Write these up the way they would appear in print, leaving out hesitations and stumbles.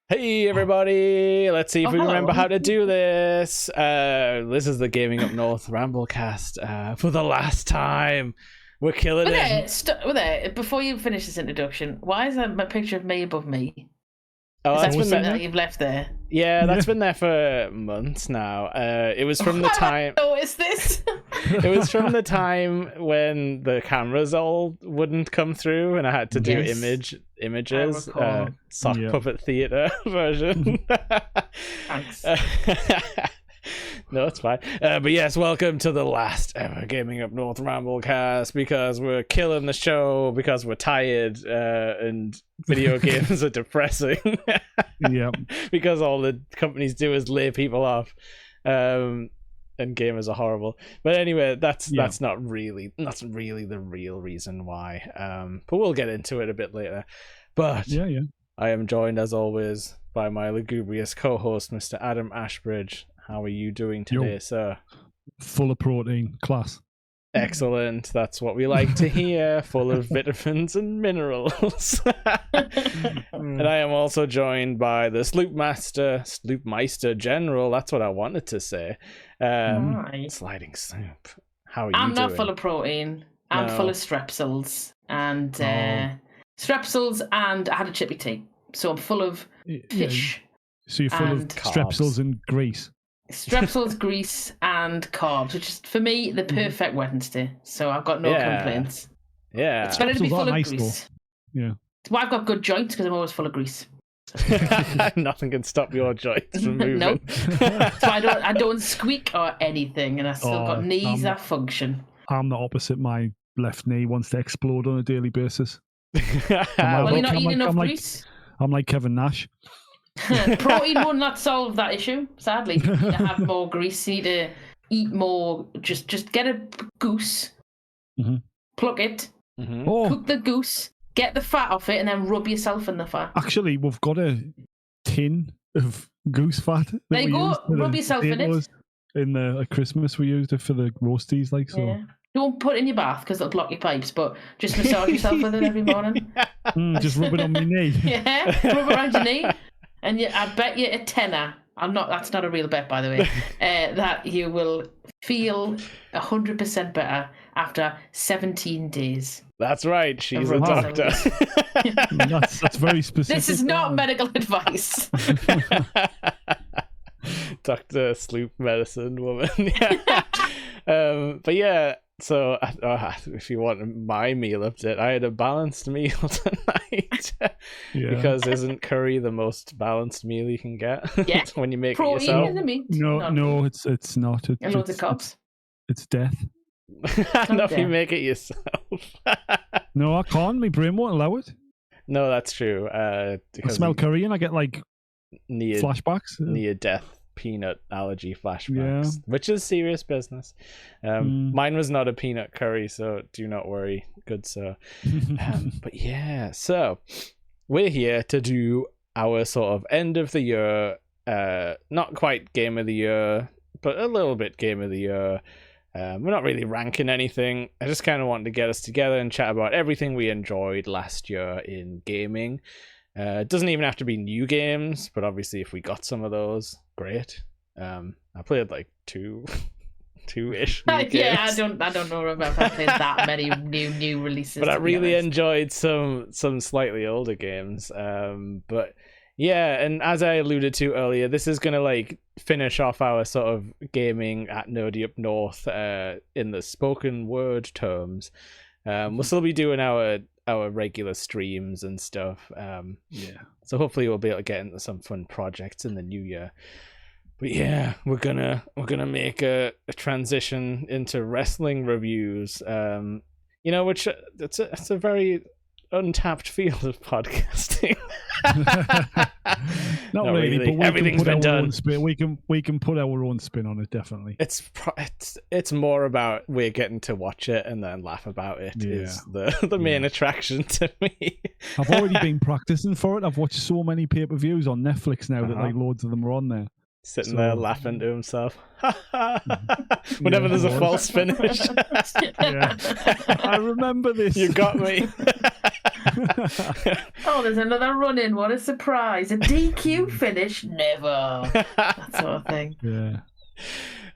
Hey everybody, let's see if we remember how to do this. This is the Gaming Up North Ramblecast for the last time. We're killing it. Before you finish this introduction, why is that a picture of me above me? Oh, that's been something that you've left there. Yeah, that's been there for months now. It was from the time. Oh, is this? It was from the time when the cameras all wouldn't come through, and I had to do images. Sock puppet theater version. Thanks. No, it's fine. But yes, welcome to the last ever Gaming Up North Ramblecast, because we're killing the show, because we're tired, and video games are depressing. Yeah. Because all the companies do is lay people off. And gamers are horrible. But anyway, that's not really the real reason why. But we'll get into it a bit later. But I am joined as always by my lugubrious co-host, Mr. Adam Ashbridge. How are you doing today, sir? Full of protein, class. Excellent. That's what we like to hear. Full of vitamins and minerals. And I am also joined by the Sloopmeister General. That's what I wanted to say. Sliding Sloop. How are you doing? I'm not full of protein. I'm full of strepsils. And strepsils, and I had a chippy tea. So I'm full of fish. So you're full of strepsils and grease. Strepsils, grease, and carbs, which is, for me, the perfect Wednesday. So I've got no complaints. Yeah. It's better to be full of grease. Though. Yeah. It's why I've got good joints, because I'm always full of grease. Nothing can stop your joints from moving. Nope. So I don't squeak or anything, and I still got knees that function. I'm the opposite. My left knee wants to explode on a daily basis. Well, you're not eating enough grease. I'm like Kevin Nash. Protein will not solve that issue, sadly. You need to have more grease. You need to eat more. Just get a goose, pluck it, cook the goose, get the fat off it, and then rub yourself in the fat. Actually, we've got a tin of goose fat. There you go. Rub yourself in it. In the Christmas, we used it for the roasties, like so. Yeah. Don't put it in your bath because it'll block your pipes, but just massage yourself with it every morning. Just rub it on my knee. Yeah, rub it around your knee. And I bet you a tenner, that's not a real bet, by the way, that you will feel 100% better after 17 days. That's right, she's a doctor. That's very specific. This is not medical advice. Dr. Sloop Medicine woman. But yeah, so if you want my meal update, I had a balanced meal tonight. Because isn't curry the most balanced meal you can get? Yeah. When you make it yourself? In the meat. No, it's not. And loads of cops. It's death. Not if you make it yourself. No, I can't. My brain won't allow it. No, that's true. I smell curry and I get like flashbacks. Near-death peanut allergy flashbacks, which is serious business. Mine was not a peanut curry, so do not worry, good sir. But yeah, so we're here to do our sort of end of the year, not quite game of the year, but a little bit game of the year. We're not really ranking anything. I just kind of wanted to get us together and chat about everything we enjoyed last year in gaming. It doesn't even have to be new games, but obviously if we got some of those, great. I played like two-ish new games. Yeah, I don't know if I've played that many new releases. But I really enjoyed some slightly older games. But yeah, and as I alluded to earlier, this is gonna like finish off our sort of gaming at Nerdy Up North in the spoken word terms. We'll still be doing our our regular streams and stuff. Yeah. So hopefully we'll be able to get into some fun projects in the new year. But yeah, we're gonna make a transition into wrestling reviews. Which it's a very untapped field of podcasting. Not really, but we everything's been done. We can put our own spin on it, definitely. It's more about we're getting to watch it and then laugh about it is the main attraction to me. I've already been practicing for it. I've watched so many pay-per-views on Netflix now that like loads of them are on there. Sitting there laughing to himself. Whenever there's a false finish. I remember this. You got me. Oh, there's another run-in. What a surprise. A DQ finish? Never. That sort of thing. Yeah.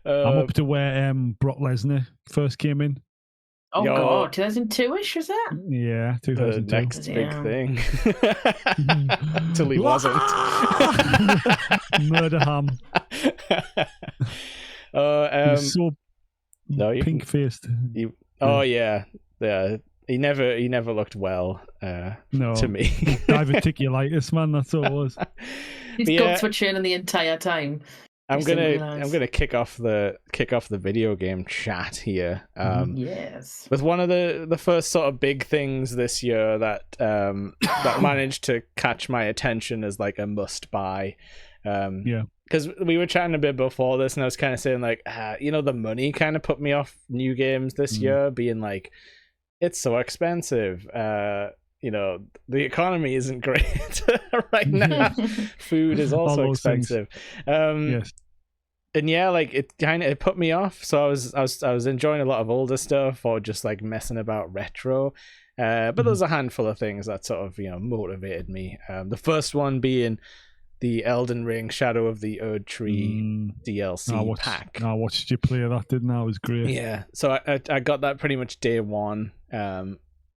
I'm up to where Brock Lesnar first came in. Oh, God. 2002-ish, was that? Yeah, 2002. The next big thing. Till he wasn't. Murder ham. He's so pink-faced. Yeah. He never looked well to me. Diverticulitis, man. That's all it was. His guts were churning the entire time. I'm gonna kick off the video game chat here. Yes. With one of the first sort of big things this year that that managed to catch my attention as like a must buy. Because we were chatting a bit before this, and I was kind of saying like, the money kind of put me off new games this year, being like, it's so expensive. The economy isn't great right now. Food is also expensive. Yes. And it put me off. So I was enjoying a lot of older stuff or just like messing about retro. But there's a handful of things that sort of motivated me. The first one being the Elden Ring Shadow of the Erd Tree DLC pack. I watched you play that, didn't I? It was great. Yeah. So I got that pretty much day one.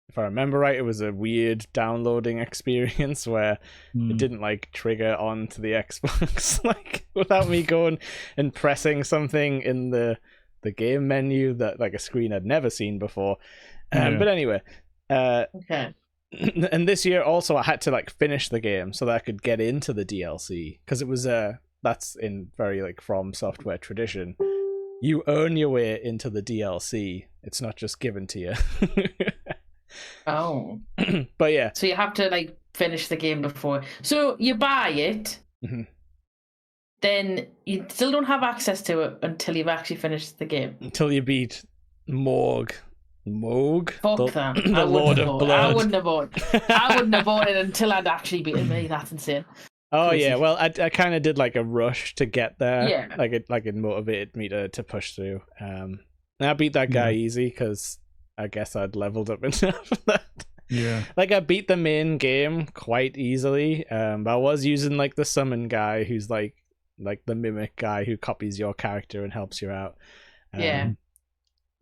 If I remember right, it was a weird downloading experience where it didn't like trigger onto the Xbox like without me going and pressing something in the game menu that like a screen I'd never seen before. But anyway, okay. And this year also I had to like finish the game so that I could get into the DLC because it was that's in very like From Software tradition. You earn your way into the DLC. It's not just given to you. Oh. But yeah. So you have to like finish the game before. So you buy it, then you still don't have access to it until you've actually finished the game. Until you beat Morg. Fuck that. The Lord of Blood. I wouldn't have bought it until I'd actually beaten me. That's insane. Oh yeah, well I kind of did like a rush to get there. Yeah. Like it motivated me to push through. And I beat that guy easy because I guess I'd leveled up enough for that. Yeah. Like I beat the main game quite easily. But I was using like the summon guy who's like the mimic guy who copies your character and helps you out. Yeah.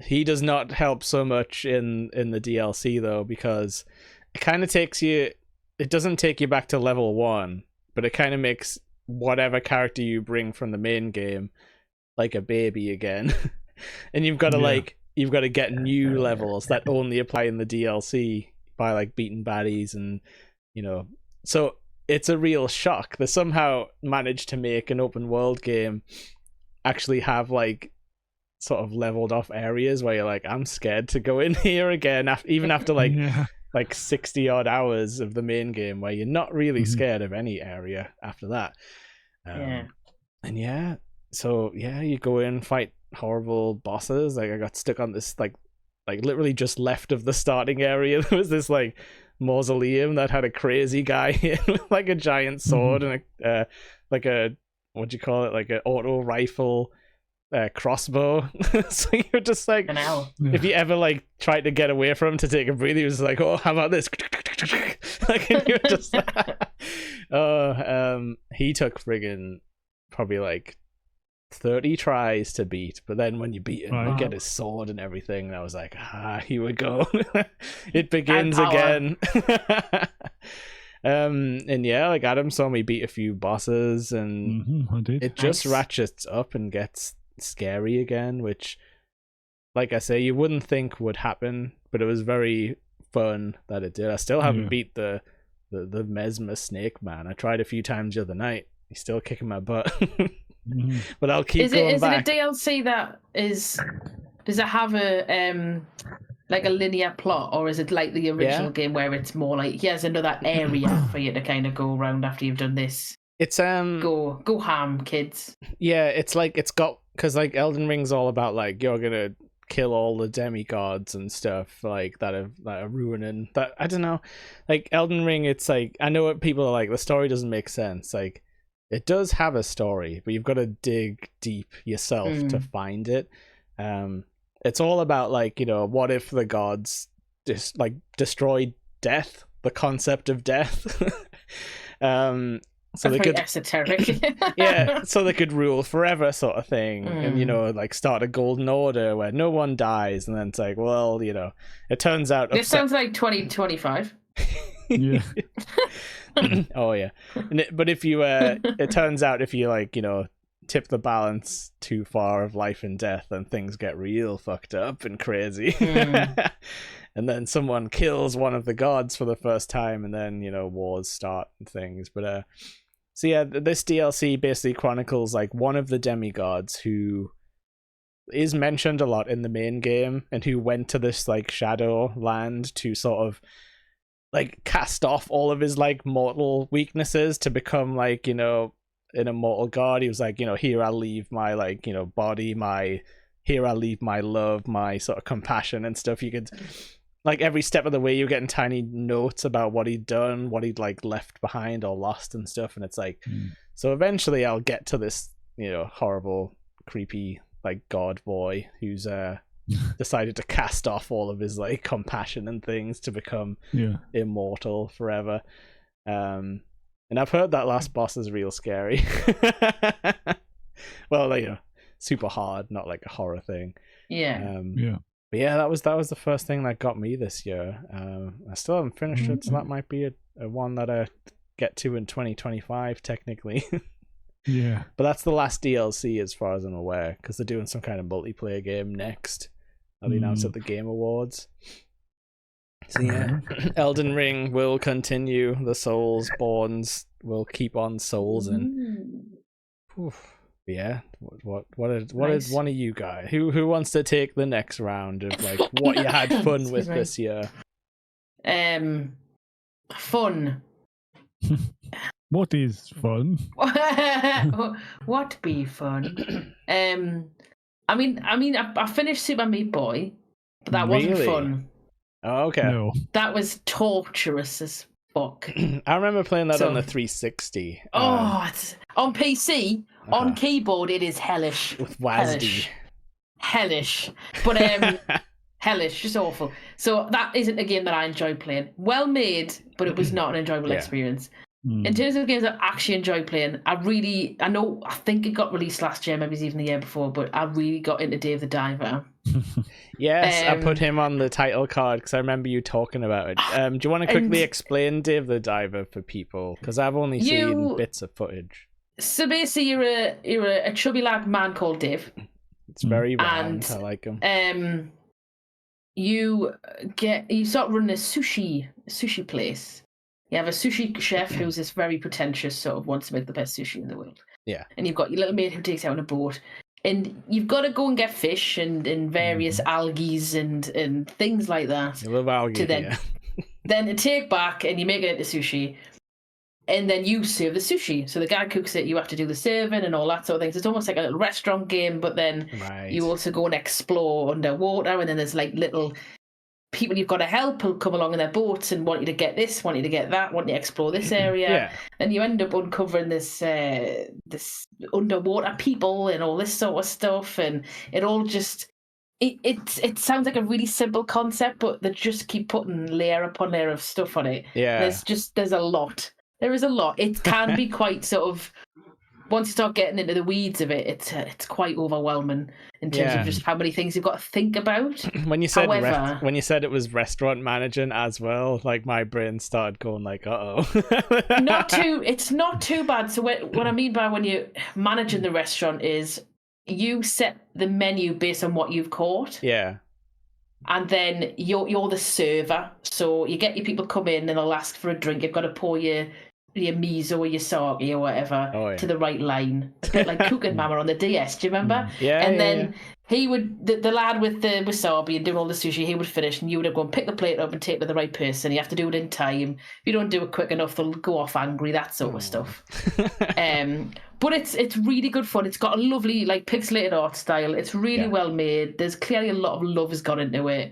He does not help so much in the DLC though, because it kind of it doesn't take you back to level 1, but it kind of makes whatever character you bring from the main game like a baby again. And you've got to get new levels that only apply in the DLC by like beating baddies and so it's a real shock. They somehow managed to make an open world game actually have like sort of leveled off areas where you're like, I'm scared to go in here again even after like 60 odd hours of the main game where you're not really scared of any area after that. So you go in, fight horrible bosses. Like I got stuck on this like literally just left of the starting area there was this like mausoleum that had a crazy guy in with like a giant sword and a like a what do you call it, like an auto rifle crossbow. So you're just like, if you ever like tried to get away from him to take a breather, he was like, oh, how about this? Like, and you're just he took friggin' probably like 30 tries to beat, but then when you beat him, you get his sword and everything, and I was like, here we go. It begins again. And like Adam saw me beat a few bosses, and I did. It just ratchets up and gets scary again, which, like I say, you wouldn't think would happen, but it was very fun that it did. I still haven't beat the Mesmer Snake Man. I tried a few times the other night. He's still kicking my butt. But I'll keep going back. Is it a DLC that is... Does it have a like a linear plot, or is it like the original game where it's more like here's another area for you to kind of go around after you've done this? It's go ham, kids. Yeah, it's like it's got, because like Elden Ring's all about like you're gonna kill all the demigods and stuff like that are ruining that. I don't know, like Elden Ring, it's like, I know what people are like, the story doesn't make sense. Like it does have a story, but you've got to dig deep yourself to find it. It's all about like, you know, what if the gods just like destroyed death, the concept of death. So they could esoteric. Yeah, so they could rule forever sort of thing. And, you know, like start a golden order where no one dies. And then it's like, well, you know, it turns out this sounds like 2025. Yeah. Oh yeah. But if you it turns out if you like, you know, tip the balance too far of life and death, and things get real fucked up and crazy. And then someone kills one of the gods for the first time, and then, you know, wars start and things. But so yeah, this DLC basically chronicles like one of the demigods who is mentioned a lot in the main game, and who went to this like shadow land to sort of like cast off all of his like mortal weaknesses to become like, you know, an immortal god. He was like, you know, here I leave my like, you know, body, here I leave my love, my sort of compassion and stuff. You could, like, every step of the way you're getting tiny notes about what he'd done, what he'd like left behind or lost and stuff. And it's like, so eventually I'll get to this, you know, horrible, creepy like god boy who's decided to cast off all of his like compassion and things to become immortal forever. And I've heard that last boss is real scary. Well, like, you know, super hard, not like a horror thing. Yeah. But yeah, that was the first thing that got me this year. I still haven't finished it, so that might be a one that I get to in 2025 technically. Yeah. But that's the last DLC as far as I'm aware, because they're doing some kind of multiplayer game next. That they announced at the Game Awards. So yeah, Elden Ring will continue. The Soulsborns will keep on souls, and yeah. What is one of you guys who wants to take the next round of like what you had fun with this year? Fun. What is fun? What be fun? I mean, I finished Super Meat Boy, but that wasn't fun. Oh, okay. No. That was torturous as fuck. I remember playing that on the 360. It's on PC, on keyboard, it is hellish. With WASD. Hellish. But hellish, just awful. So that isn't a game that I enjoy playing. Well made, but it was not an enjoyable experience. In terms of games I actually enjoy playing, I think it got released last year, maybe it's even the year before, but I really got into Dave the Diver. Yes, I put him on the title card because I remember you talking about it. Do you want to quickly explain Dave the Diver for people? Because I've only seen bits of footage. So basically, you're a chubby lad man called Dave. It's very round. I like him. You start running a sushi place. You have a sushi chef who's this very pretentious, sort of wants to make the best sushi in the world. Yeah. And you've got your little mate who takes out on a boat. And you've got to go and get fish and various algae and things like that. I love algae. Then to take back and you make it into sushi. And then you serve the sushi. So the guy cooks it, you have to do the serving and all that sort of things. It's almost like a little restaurant game, but then you also go and explore underwater, and then there's like little people you've got to help who come along in their boats and want you to get this, want you to get that, want you to explore this area. And you end up uncovering this underwater people and all this sort of stuff, and it all just it sounds like a really simple concept, but they just keep putting layer upon layer of stuff on it. There's a lot. There is a lot. It can be quite sort of, once you start getting into the weeds of it, it's quite overwhelming in terms of just how many things you've got to think about. When you said when you said it was restaurant managing as well, like my brain started going like, It's not too bad. So what I mean by when you're managing the restaurant is you set the menu based on what you've caught. Yeah. And then you're the server, so you get your people come in and they'll ask for a drink. You've got to pour your miso or your sake or whatever to the right line. A bit like Cooking Mama on the DS, do you remember? Yeah. And then he would, the lad with the wasabi and doing all the sushi, he would finish and you would go and pick the plate up and take it to the right person. You have to do it in time. If you don't do it quick enough, they'll go off angry, that sort of stuff. But it's really good fun. It's got a lovely, like, pixelated art style. It's really well made. There's clearly a lot of love has gone into it.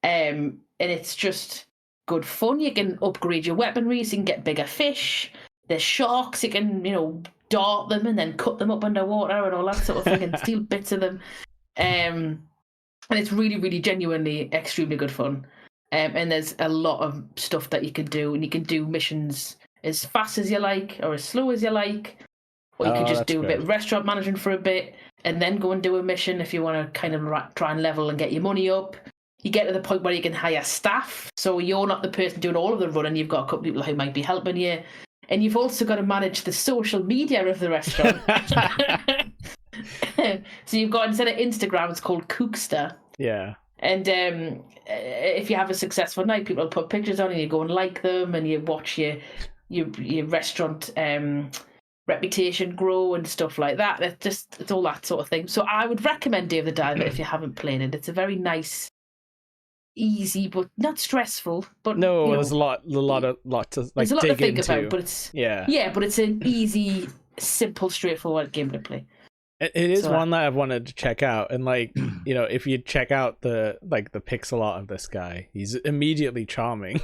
And it's just good fun. You can upgrade your weaponry so you can get bigger fish. There's sharks. You can, dart them and then cut them up underwater and all that sort of thing and steal bits of them. And it's really, really genuinely extremely good fun. And there's a lot of stuff that you can do. And you can do missions as fast as you like or as slow as you like. Or you could just do a bit of restaurant management for a bit and then go and do a mission if you want to kind of try and level and get your money up. You get to the point where you can hire staff. So you're not the person doing all of the running. You've got a couple of people who might be helping you. And you've also got to manage the social media of the restaurant. So you've got, instead of Instagram, it's called Cookster. Yeah. And if you have a successful night, people will put pictures on and you go and like them and you watch your restaurant reputation grow and stuff like that. It's all that sort of thing. So I would recommend Dave the Diver if you haven't played it. It's a very nice, easy, but not stressful. But there's a lot to like there's a lot to think into. about. But it's but it's an easy, simple, straightforward game to play. It is one that I've wanted to check out, and if you check out the pixel art of this guy, he's immediately charming.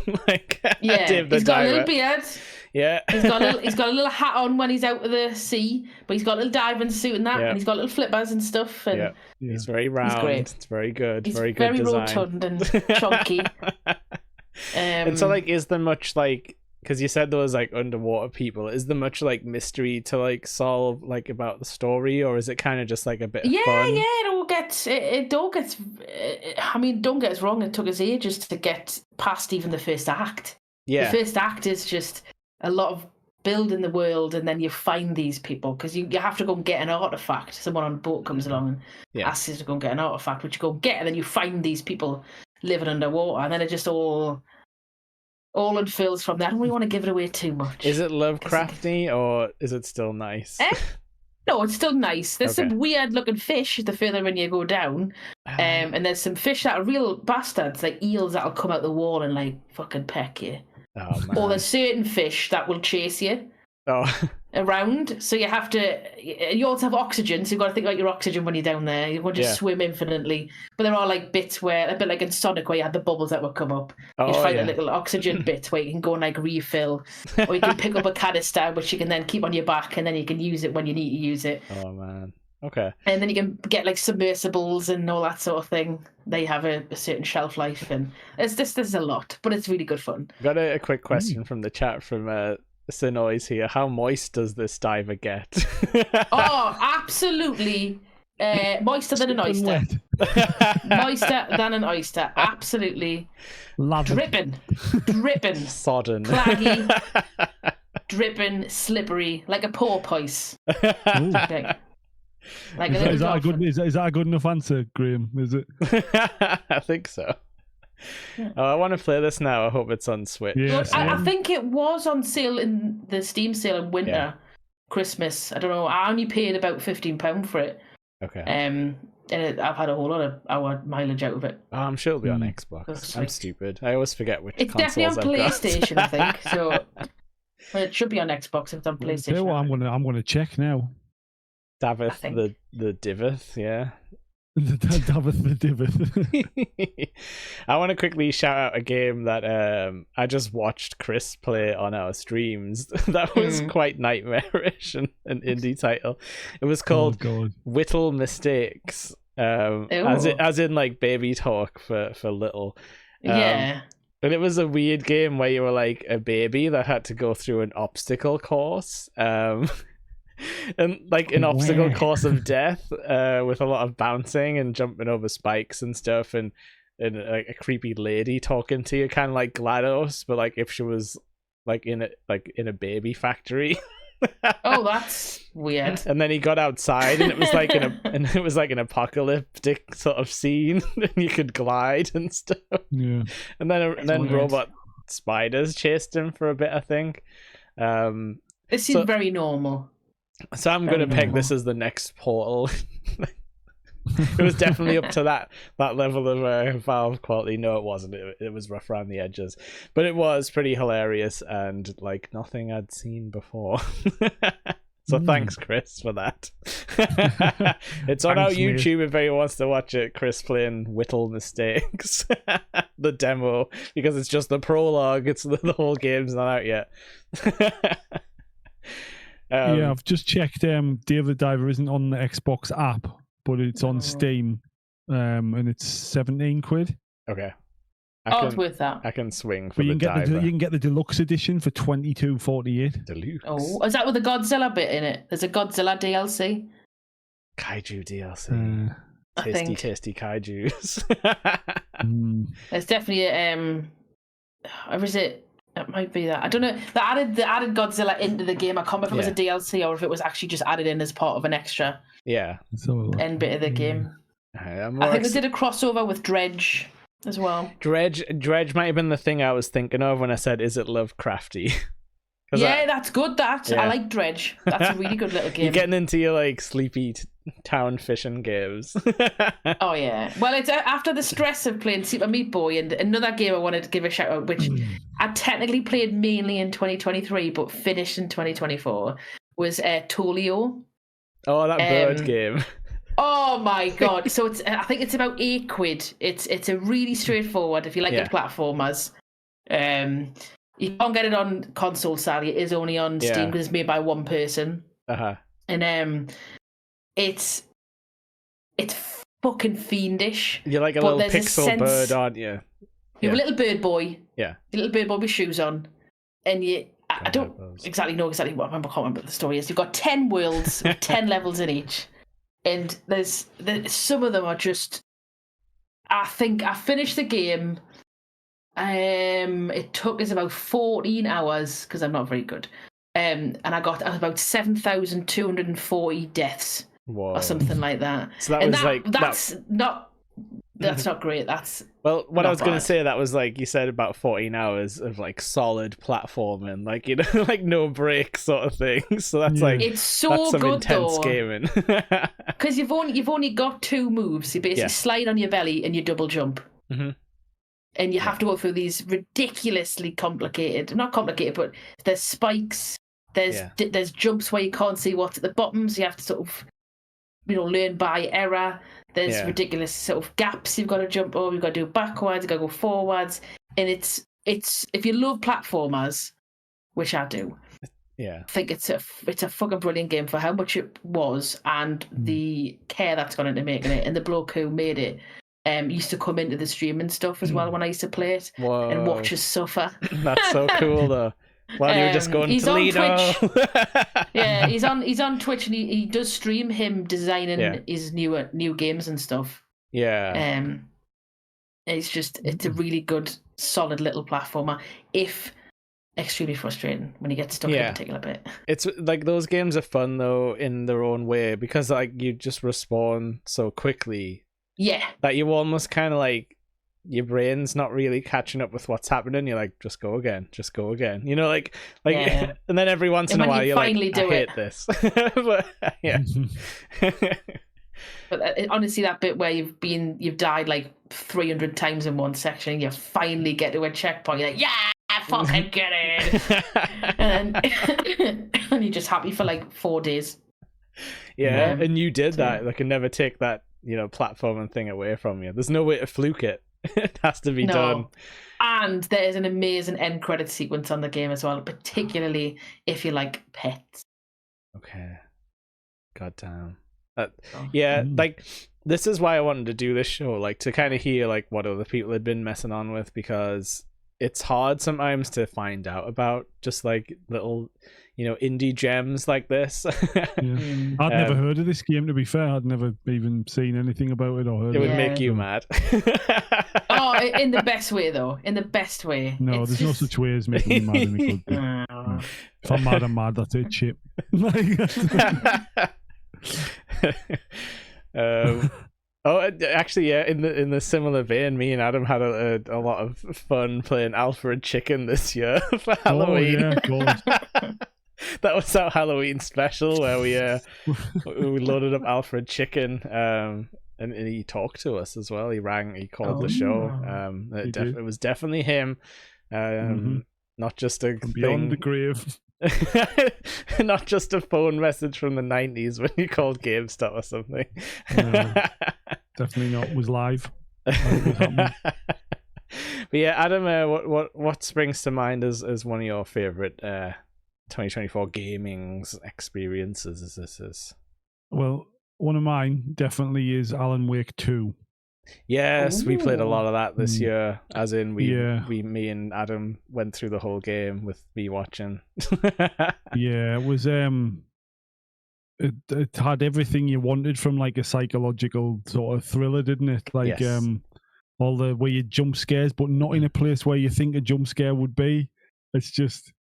Dave the he's got Diver. A little beard. Yeah, he's got a little hat on when he's out of the sea, but he's got a little diving suit and that, and he's got little flippers and stuff. And he's very round. He's great. It's very good. He's very good design. Rotund and chunky. And so, is there much because you said there was underwater people, is there much mystery to solve about the story, or is it kind of just a bit of fun? It all gets I mean, don't get us wrong, it took us ages to get past even the first act. The first act is just a lot of building the world, and then you find these people because you have to go and get an artifact. Someone on a boat comes along and asks you to go and get an artifact, which you go and get, and then you find these people living underwater, and then it just all unfurls from there. I don't really want to give it away too much. Is it Lovecrafty or is it still nice? No, it's still nice. There's some weird looking fish the further in you go down. And there's some fish that are real bastards, like eels that'll come out the wall and fucking peck you. Oh, man. Or there's certain fish that will chase you around. So you have to. You also have oxygen, so you've got to think about your oxygen when you're down there. You won't just swim infinitely. But there are bits where, a bit like in Sonic, where you had the bubbles that would come up. You find a little oxygen bit where you can go and refill, or you can pick up a canister which you can then keep on your back, and then you can use it when you need to use it. Oh man. Okay. And then you can get submersibles and all that sort of thing. They have a certain shelf life, and there's a lot, but it's really good fun. Got a quick question from the chat from Sinoy's here. How moist does this diver get? Oh, absolutely. Moister than an oyster. Moister than an oyster. Absolutely. Dripping. Sodden. Claggy. Dripping, slippery, like a porpoise. Is that a good enough answer, Graham? Is it? I think so. Yeah. I want to play this now. I hope it's on Switch. Yeah, I think it was on sale in the Steam sale in winter, Christmas. I don't know. I only paid about £15 for it. Okay. And I've had a whole lot of hour mileage out of it. Oh, I'm sure it'll be on Xbox. I'm stupid. I always forget which. It's definitely on PlayStation, I think. So it should be on Xbox if it's on PlayStation. You know what, I'm gonna check now. Davith the Divith, yeah. Davith the Divith. I want to quickly shout out a game that I just watched Chris play on our streams. That was quite nightmarish, an indie title. It was called Whittle Mistakes, as in baby talk for little. Yeah. And it was a weird game where you were a baby that had to go through an obstacle course. And an obstacle course of death, with a lot of bouncing and jumping over spikes and stuff, and a creepy lady talking to you, kind of like GLaDOS, but if she was in a baby factory. Oh, that's weird. And then he got outside, and it was like an apocalyptic sort of scene, and you could glide and stuff. Yeah. And then robot spiders chased him for a bit, I think. This seems very normal. So I'm going to peg this as the next Portal. It was definitely up to that level of Valve quality. No, it wasn't. It was rough around the edges, but it was pretty hilarious and like nothing I'd seen before. So thanks, Chris, for that. It's on our YouTube if anyone wants to watch it. Chris playing Whittle Mistakes, the demo, because it's just the prologue. It's the whole game's not out yet. Yeah, I've just checked. Dave the Diver isn't on the Xbox app, but it's on Steam, and it's 17 quid. Okay. It's worth that. I can swing for you the Diver. You can get the deluxe edition for $22.48. Deluxe. Oh, is that with the Godzilla bit in it? There's a Godzilla DLC. Kaiju DLC. Tasty kaijus. There's definitely or is it? It might be that. I don't know. They added Godzilla into the game. I can't remember if it was a DLC or if it was actually just added in as part of an extra end bit of the game. I think they did a crossover with Dredge as well. Dredge might have been the thing I was thinking of when I said, is it Lovecrafty? Yeah, that's good. I like Dredge. That's a really good little game. You're getting into your like sleepy town fishing games. Oh yeah. Well, it's after the stress of playing Super Meat Boy, and another game I wanted to give a shout out, which I technically played mainly in 2023 but finished in 2024, was Tolio. Oh, that bird game. Oh my god! So I think it's about £8. It's a really straightforward if you like your platformers. You can't get it on console, sadly. It is only on Steam because it's made by one person. And it's fucking fiendish. You're like a little pixel bird, aren't you? You're a little bird boy. Yeah. A little bird boy with shoes on. And I don't exactly know I can't remember what the story is. You've got 10 worlds, 10 levels in each. And there's some of them are just... I think I finished the game... it took us about 14 hours because I'm not very good. And I got about 7,240 deaths. Whoa. Or something like that. So that's not great. That's what I was going to say. That was like you said, about 14 hours of like solid platforming, like like no breaks sort of thing. So that's it's so that's some good intense though. Gaming. Because you've only got two moves. You basically slide on your belly and you double jump. Mm-hmm. And you have to go through these ridiculously not complicated, but there's spikes, there's jumps where you can't see what's at the bottom, so you have to sort of, learn by error. There's ridiculous sort of gaps you've got to jump over, you've got to do backwards, you've got to go forwards. And it's if you love platformers, which I do, I think it's a fucking brilliant game for how much it was and the care that's gone into making it. And the bloke who made it used to come into the stream and stuff as well when I used to play it. Whoa. And watch us suffer. That's so cool though. While you were just going he's Toledo. On Twitch. Yeah, he's on Twitch and he does stream him designing his new games and stuff. Yeah. It's a really good, solid little platformer. If extremely frustrating when you get stuck in a particular bit. It's like those games are fun though in their own way because like you just respawn so quickly. Yeah. That you almost kind of like your brain's not really catching up with what's happening. You're like, just go again. Like, and then every once in a while you're like, I hate this. But, yeah. But honestly, that bit where you've died like 300 times in one section, and you finally get to a checkpoint. You're like, yeah, I fucking get it. and you're just happy for like 4 days. Yeah, and you did that. Like, I never take that platforming thing away from you. There's no way to fluke it. It has to be done. And there is an amazing end credit sequence on the game as well, particularly if you like pets. Okay. God damn. Like this is why I wanted to do this show, like to kind of hear like what other people had been messing on with, because it's hard sometimes to find out about just like little indie gems like this. I'd never heard of this game, to be fair. I'd never even seen anything about it or heard it would make you mad. Oh, in the best way though. In the best way. No, there's no such way as making you mad in a good game. If I'm mad, I'm mad. That's it, chip. Actually, yeah. In the similar vein, me and Adam had a lot of fun playing Alfred Chicken this year for Halloween. Oh, yeah, of course. That was our Halloween special where we loaded up Alfred Chicken. And he talked to us as well. He called the show. It was definitely him. Not just a from beyond the grave. Not just a phone message from the 90s when you called GameStop or something. No, definitely not. It was live. But yeah, Adam, what springs to mind as one of your favorite 2024 gaming experiences? Well, one of mine definitely is Alan Wake 2. Yes, we played a lot of that this year. As in, me and Adam went through the whole game with me watching. Yeah, it was it had everything you wanted from like a psychological sort of thriller, didn't it? Like yes. All the weird jump scares, but not in a place where you think a jump scare would be. It was just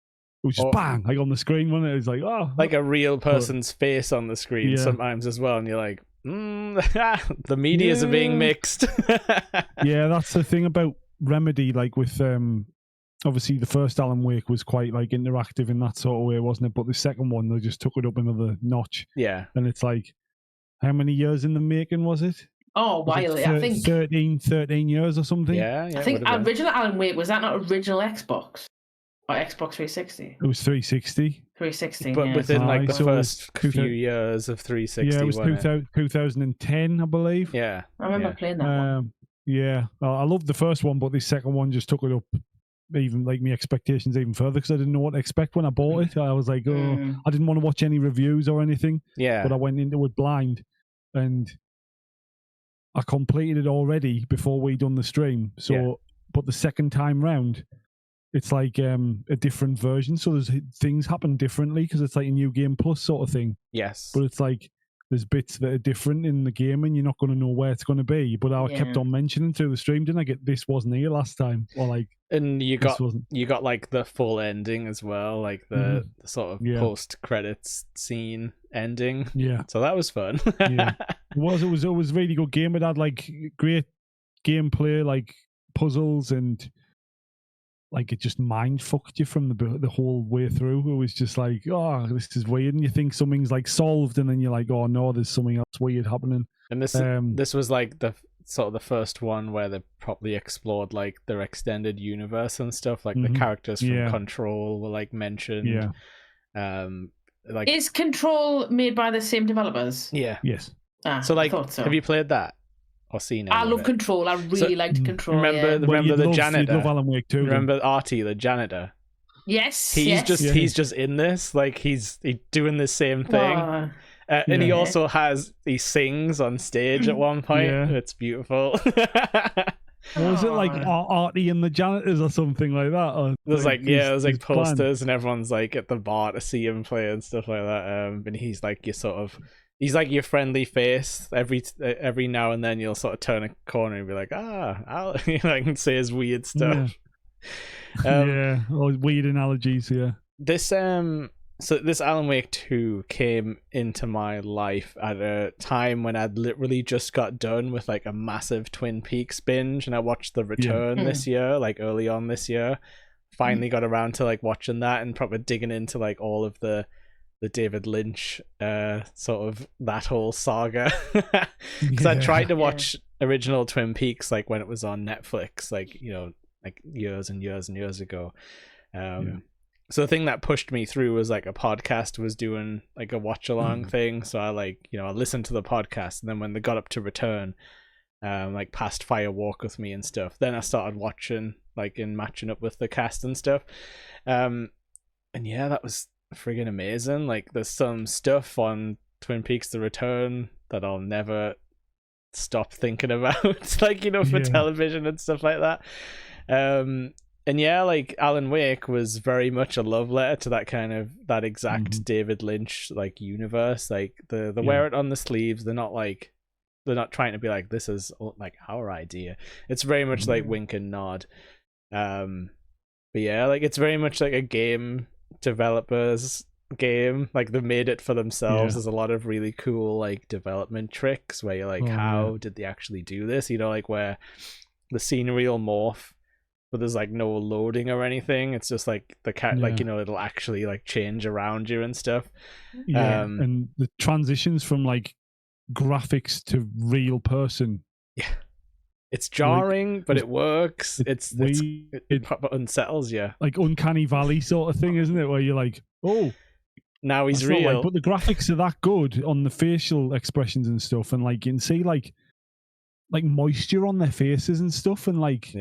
bang, like on the screen, wasn't it? It was like, oh, like a real person's face on the screen sometimes as well, and you're like, the medias are being mixed. Yeah, that's the thing about Remedy. Like with obviously the first Alan Wake was quite like interactive in that sort of way, wasn't it? But the second one, they just took it up another notch. Yeah, and it's like, how many years in the making was it? Oh, while I think 13 years or something. Yeah, I think original Alan Wake, was that not original Xbox? Or Xbox 360? It was 360. 360, but within like the first few years of 360. Yeah, it was 2010, I believe. Yeah, I remember playing that one. Yeah, I loved the first one, but the second one just took it up, even like my expectations even further, because I didn't know what to expect when I bought it. I was like, I didn't want to watch any reviews or anything. Yeah, but I went into it blind, and I completed it already before we done the stream. So, but the second time round, it's like a different version, so there's things happen differently because it's like a new game plus sort of thing. Yes, but it's like there's bits that are different in the game, and you're not going to know where it's going to be. But I kept on mentioning through the stream, didn't I? Get this wasn't here last time, or like, and you got like the full ending as well, like the sort of post credits scene ending. Yeah, so that was fun. Yeah, it was really good game. It had like great gameplay, like puzzles, and like it just mind fucked you from the whole way through. It was just like, oh, this is weird, and you think something's like solved, and then you're like, oh no, there's something else weird happening. And this was like the sort of the first one where they properly explored like their extended universe and stuff. Like the characters from Control were like mentioned. Yeah. Like, is Control made by the same developers? Yeah. Yes. So like, have you played that? Or seen I love Control. I really liked Control. Remember the janitor? Love Alan Wake too, remember Artie, the janitor? Yes. He's just in this. Like he's doing the same thing. And he sings on stage at one point. Yeah. It's beautiful. Was it like Artie and the janitors or something like that? Or there's there's like posters and everyone's like at the bar to see him play and stuff like that. And he's like he's like your friendly face. Every now and then you'll sort of turn a corner and be like, I can say his weird stuff. Yeah. Or weird analogies. Yeah. This this Alan Wake 2 came into my life at a time when I'd literally just got done with like a massive Twin Peaks binge, and I watched The Return this year, like early on this year. Finally got around to like watching that and probably digging into like all of the David Lynch sort of that whole saga, because I tried to watch original Twin Peaks like when it was on Netflix, like like years and years and years ago. So the thing that pushed me through was like a podcast was doing like a watch along thing, so I I listened to the podcast, and then when they got up to Return, like past Fire Walk with me and stuff, then I started watching like and matching up with the cast and stuff, and that was friggin' amazing. Like there's some stuff on Twin Peaks The Return that I'll never stop thinking about, like for television and stuff like that. And like Alan Wake was very much a love letter to that kind of that exact David Lynch like universe. Like they wear it on the sleeves. They're not trying to be like, this is like our idea. It's very much like wink and nod. But like it's very much like a game developers game, like they made it for themselves. There's a lot of really cool like development tricks where you're like, how did they actually do this, you know, like where the scenery will morph but there's like no loading or anything. It's just like the cat, like, you know, it'll actually like change around you and stuff. And the transitions from like graphics to real person, it's jarring, but it works. It unsettles you, like uncanny valley sort of thing, isn't it, where you're like, oh, now he's real. Right. But the graphics are that good on the facial expressions and stuff, and like you can see like moisture on their faces and stuff, and like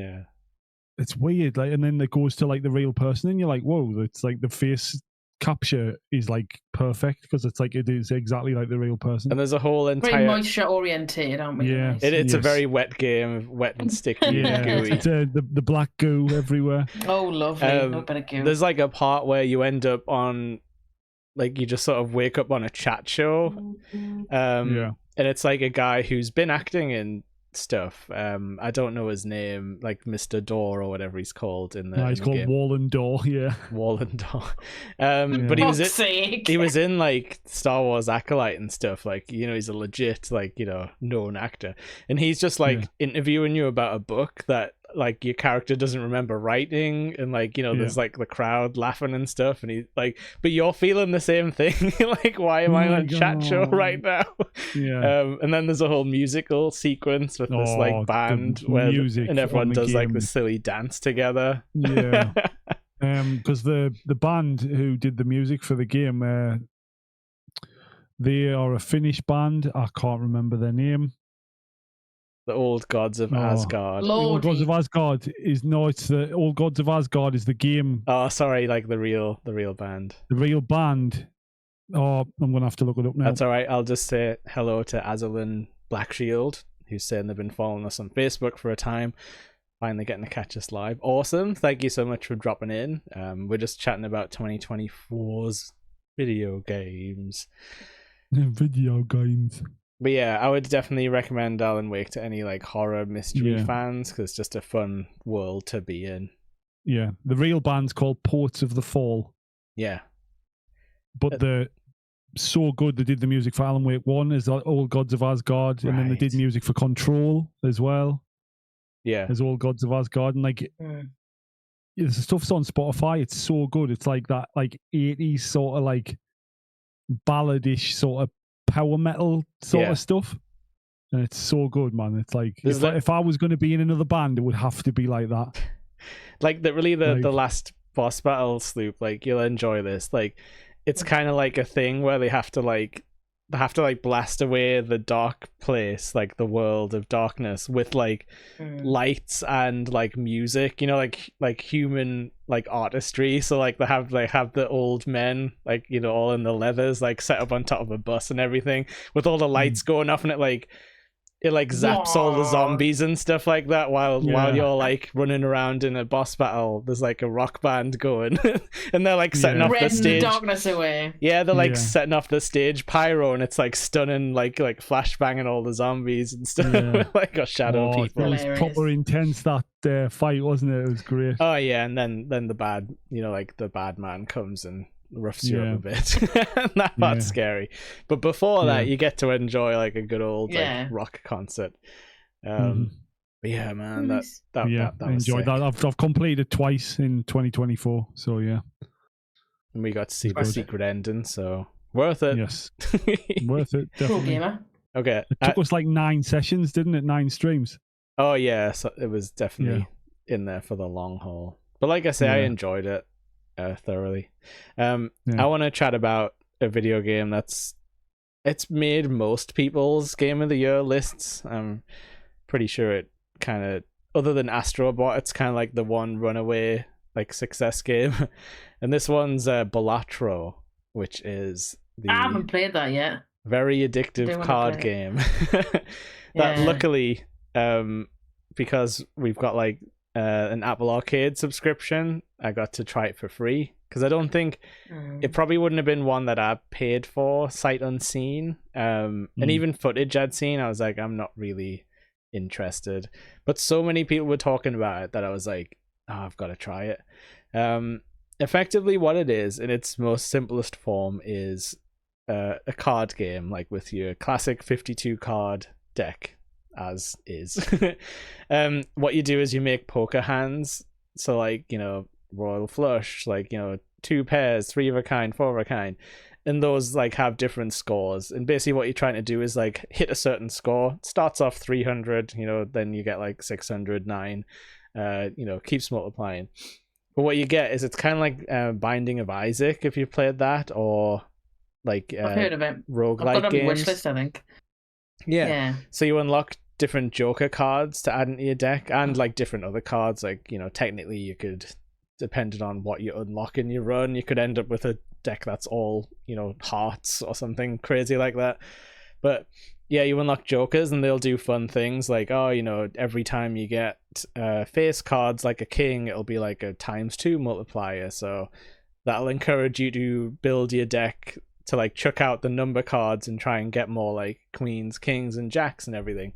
it's weird. Like, and then it goes to like the real person, and you're like, whoa, it's like the face capture is like perfect because it's like it is exactly like the real person. And there's a whole entire very moisture oriented, aren't we? Yeah, it's a very wet game, wet and sticky. And gooey. It's the black goo everywhere. Oh, lovely! No bit of goo. There's like a part where you end up on, like, you just sort of wake up on a chat show, and it's like a guy who's been acting in stuff. I don't know his name, like Mr. Door or whatever he's called in the. He's called game. Wallen Door, Wallen Door. But he was in like Star Wars Acolyte and stuff. Like, you know, he's a legit, like, you know, known actor, and he's just like interviewing you about a book that like your character doesn't remember writing, and like, you know, there's like the crowd laughing and stuff, and he's like, but you're feeling the same thing. Like, why am I on a chat show right now? And then there's a whole musical sequence with this like band where and everyone does like the silly dance together. Because the band who did the music for the game, they are a Finnish band. I can't remember their name. The Old Gods of Asgard. The Old Gods of Asgard it's the Old Gods of Asgard is the game. Oh, sorry, like the real band. The real band. Oh, I'm gonna have to look it up now. That's all right. I'll just say hello to Azalin Blackshield, who's saying they've been following us on Facebook for a time. Finally getting to catch us live. Awesome. Thank you so much for dropping in. We're just chatting about 2024's video games. Video games. But yeah, I would definitely recommend Alan Wake to any like horror mystery fans, because it's just a fun world to be in. Yeah, the real band's called Ports of the Fall. Yeah, but they're so good. They did the music for Alan Wake 1 as Old Gods of Asgard, and then they did music for Control as well. Yeah, as Old Gods of Asgard, and like the stuff's on Spotify. It's so good. It's like that like 80s sort of like balladish sort of power metal sort of stuff, and it's so good, man. It's like if I was going to be in another band, it would have to be like that. Like the last boss battle, Sloop, like you'll enjoy this. Like it's kind of like a thing where they have to blast away the dark place, like the world of darkness, with like lights and like music, you know, like human like artistry. So like they have the old men, like, you know, all in the leathers, like set up on top of a bus and everything, with all the lights going off, and it zaps all the zombies and stuff like that while you're like running around in a boss battle. There's like a rock band going and they're like setting off the stage. The darkness away. Yeah, they're like setting off the stage pyro, and it's like stunning, like flashbanging all the zombies and stuff. Like a shadow people. It was proper intense, that fight, wasn't it? It was great. Oh yeah, and then the bad, you know, like the bad man comes and roughs you up a bit. That part's scary, but before that you get to enjoy like a good old like rock concert. But yeah, man, that I enjoyed that. I've completed it twice in 2024, so yeah, and we got to see the secret ending, so worth it. Yes. Worth it, definitely. Okay, it took us like 9 sessions, didn't it? 9 streams. Oh yeah, so it was definitely in there for the long haul, but like I say, I enjoyed it thoroughly. I want to chat about a video game it's made most people's game of the year lists. I'm pretty sure it kind of, other than Astro Bot, it's kind of like the one runaway like success game. And this one's Balatro, which is I haven't played that yet. Very addictive card game that luckily because we've got like an Apple Arcade subscription, I got to try it for free, because I don't think it probably wouldn't have been one that I paid for sight unseen, and even footage I'd seen, I was like, I'm not really interested, but so many people were talking about it that I was like, oh, I've got to try it. effectively what it is in its most simplest form is a card game, like with your classic 52 card deck as is. What you do is you make poker hands. So like, royal flush, like, 2 pairs, 3 of a kind, 4 of a kind. And those like have different scores. And basically what you're trying to do is like hit a certain score. It starts off 300, then you get like 600, 9, keeps multiplying. But what you get is it's kind of like Binding of Isaac, if you've played that, or like I've heard of it. roguelike I've got it on my games. wish list, I think. Yeah. So you unlock different Joker cards to add into your deck, and like different other cards. Like, technically you could, depending on what you unlock in your run, you could end up with a deck that's all, hearts or something crazy like that. But yeah, you unlock Jokers and they'll do fun things like, every time you get face cards like a king, it'll be like a ×2 multiplier. So that'll encourage you to build your deck to like chuck out the number cards and try and get more like queens, kings, and jacks and everything.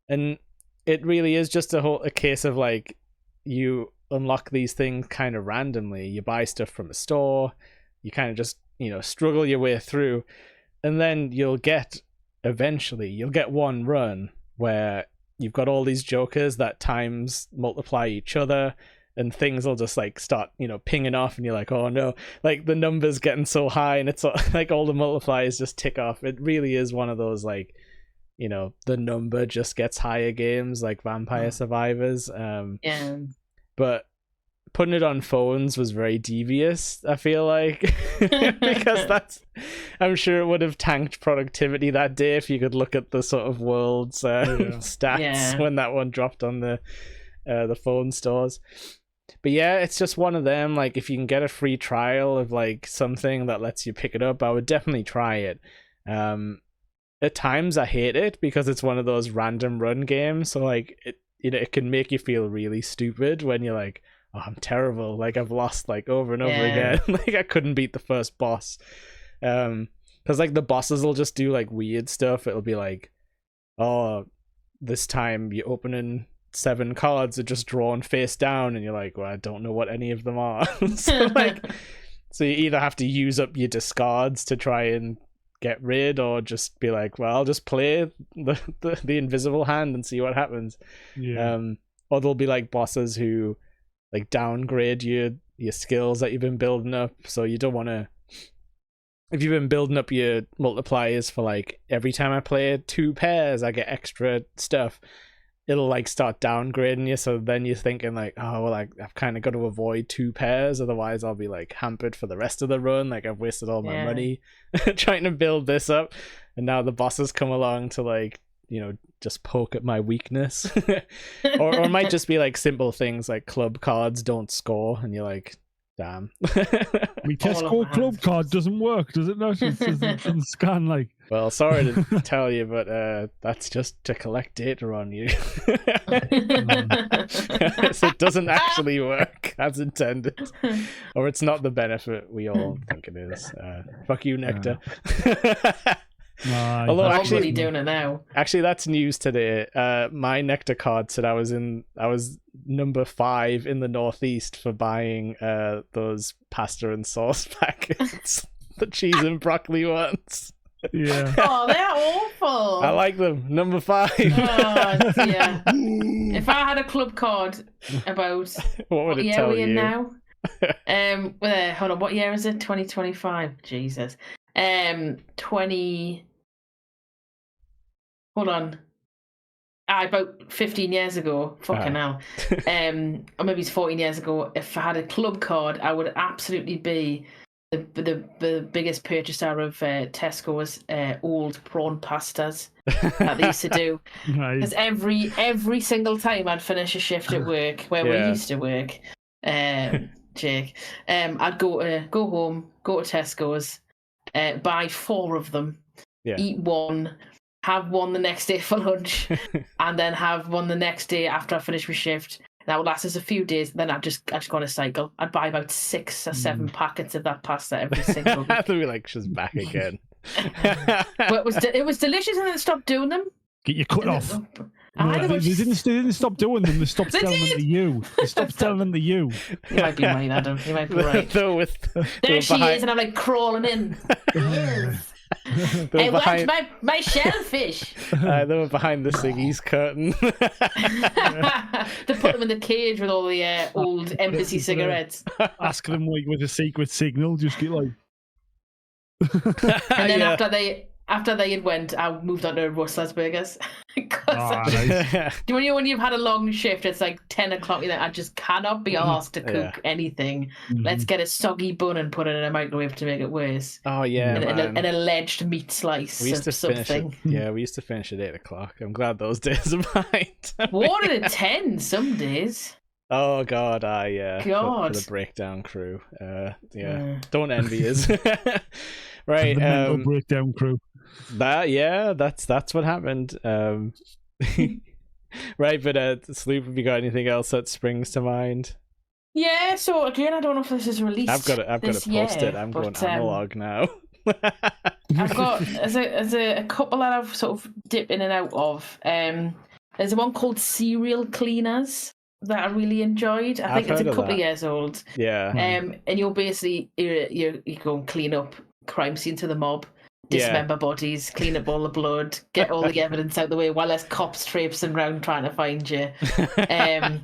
And it really is just a case of like, you unlock these things kind of randomly. You buy stuff from a store, you kind of just, struggle your way through, and then you'll get one run where you've got all these Jokers that times multiply each other, and things will just like start, pinging off, and you're like, oh no, like the number's getting so high, and it's like all the multipliers just tick off. It really is one of those like, the number just gets higher games like Vampire Survivors. Yeah. But putting it on phones was very devious, I feel like, because I'm sure it would have tanked productivity that day if you could look at the sort of world's stats when that one dropped on the phone stores. But yeah, it's just one of them. Like, if you can get a free trial of like something that lets you pick it up, I would definitely try it. At times I hate it because it's one of those random run games. So like it can make you feel really stupid when you're like, oh, I'm terrible. Like, I've lost like over and over again. Like, I couldn't beat the first boss. Because like the bosses will just do like weird stuff. It'll be like, oh, this time you're opening 7 cards are just drawn face down, and you're like, well, I don't know what any of them are. So you either have to use up your discards to try and get rid, or just be like, well, I'll just play the invisible hand and see what happens. Or there'll be like bosses who like downgrade your skills that you've been building up. So you don't want to, if you've been building up your multipliers for like, every time I play 2 pairs I get extra stuff, it'll like start downgrading you. So then you're thinking like, oh well, I've kind of got to avoid 2 pairs, otherwise I'll be like hampered for the rest of the run. Like, I've wasted all my money trying to build this up, and now the bosses come along to like, just poke at my weakness. or it might just be like simple things like club cards don't score, and you're like, damn. My Tesco club card doesn't work, does it not? It doesn't scan like. Well, sorry to tell you, but that's just to collect data on you. So it doesn't actually work as intended, or it's not the benefit we all think it is. Fuck you, Nectar. Although actually doing it now. Actually, that's news today. My Nectar card said I was number 5 in the Northeast for buying those pasta and sauce packets, the cheese and broccoli ones. Yeah. Oh, they're awful. I like them. Number 5. Oh dear. If I had a club card about what would it year tell we in you? now? Hold on, what year is it? 2025. Jesus. 20. Hold on. About 15 years ago. Fucking hell. Or maybe it's 14 years ago. If I had a club card, I would absolutely be the biggest purchaser of Tesco's old prawn pastas that they used to do. Because every single time I'd finish a shift at work where we used to work, Jake, I'd go home, go to Tesco's, buy 4 of them, eat 1, have 1 the next day for lunch, and then have 1 the next day after I finish my shift. That would last us a few days. Then I'd just go on a cycle. I'd buy about 6 or 7 packets of that pasta every single week. I'd be like, she's back again. But it was delicious, and then stopped doing them. Get your cut off. No, they didn't stop doing them. They stopped selling them to you. They stopped selling them to you. You might be right, Adam. You might be right. There she is, and I'm like crawling in. Hey, where's my shellfish? They were behind the Siggy's curtain. They put them in the cage with all the old embassy cigarettes. Ask them like with a secret signal. Just get like. And then after they had went, I moved on to Rustler's Burgers. Nice. Do you know when you've had a long shift, it's like 10 o'clock, you're like, I just cannot be asked to cook anything. Let's get a soggy bun and put it in a microwave to make it worse. Oh, yeah, an alleged meat slice we used to something. We used to finish at 8 o'clock. I'm glad those days are behind. What at 10 some days? Oh, God, God. For the breakdown crew. Don't envy us. Right. The mental breakdown crew. That's what happened. Right, but Sloop, have you got anything else that springs to mind? Yeah, so again, I don't know if this is released. I've got to post it. I'm going analog now. I've got as a couple that I've sort of dipped in and out of. There's one called Serial Cleaners that I really enjoyed. I think it's a couple of years old. Yeah. And you're basically you go and clean up crime scene to the mob. Dismember bodies, clean up all the blood, get all the evidence out the way while there's cops traipsing around trying to find you. And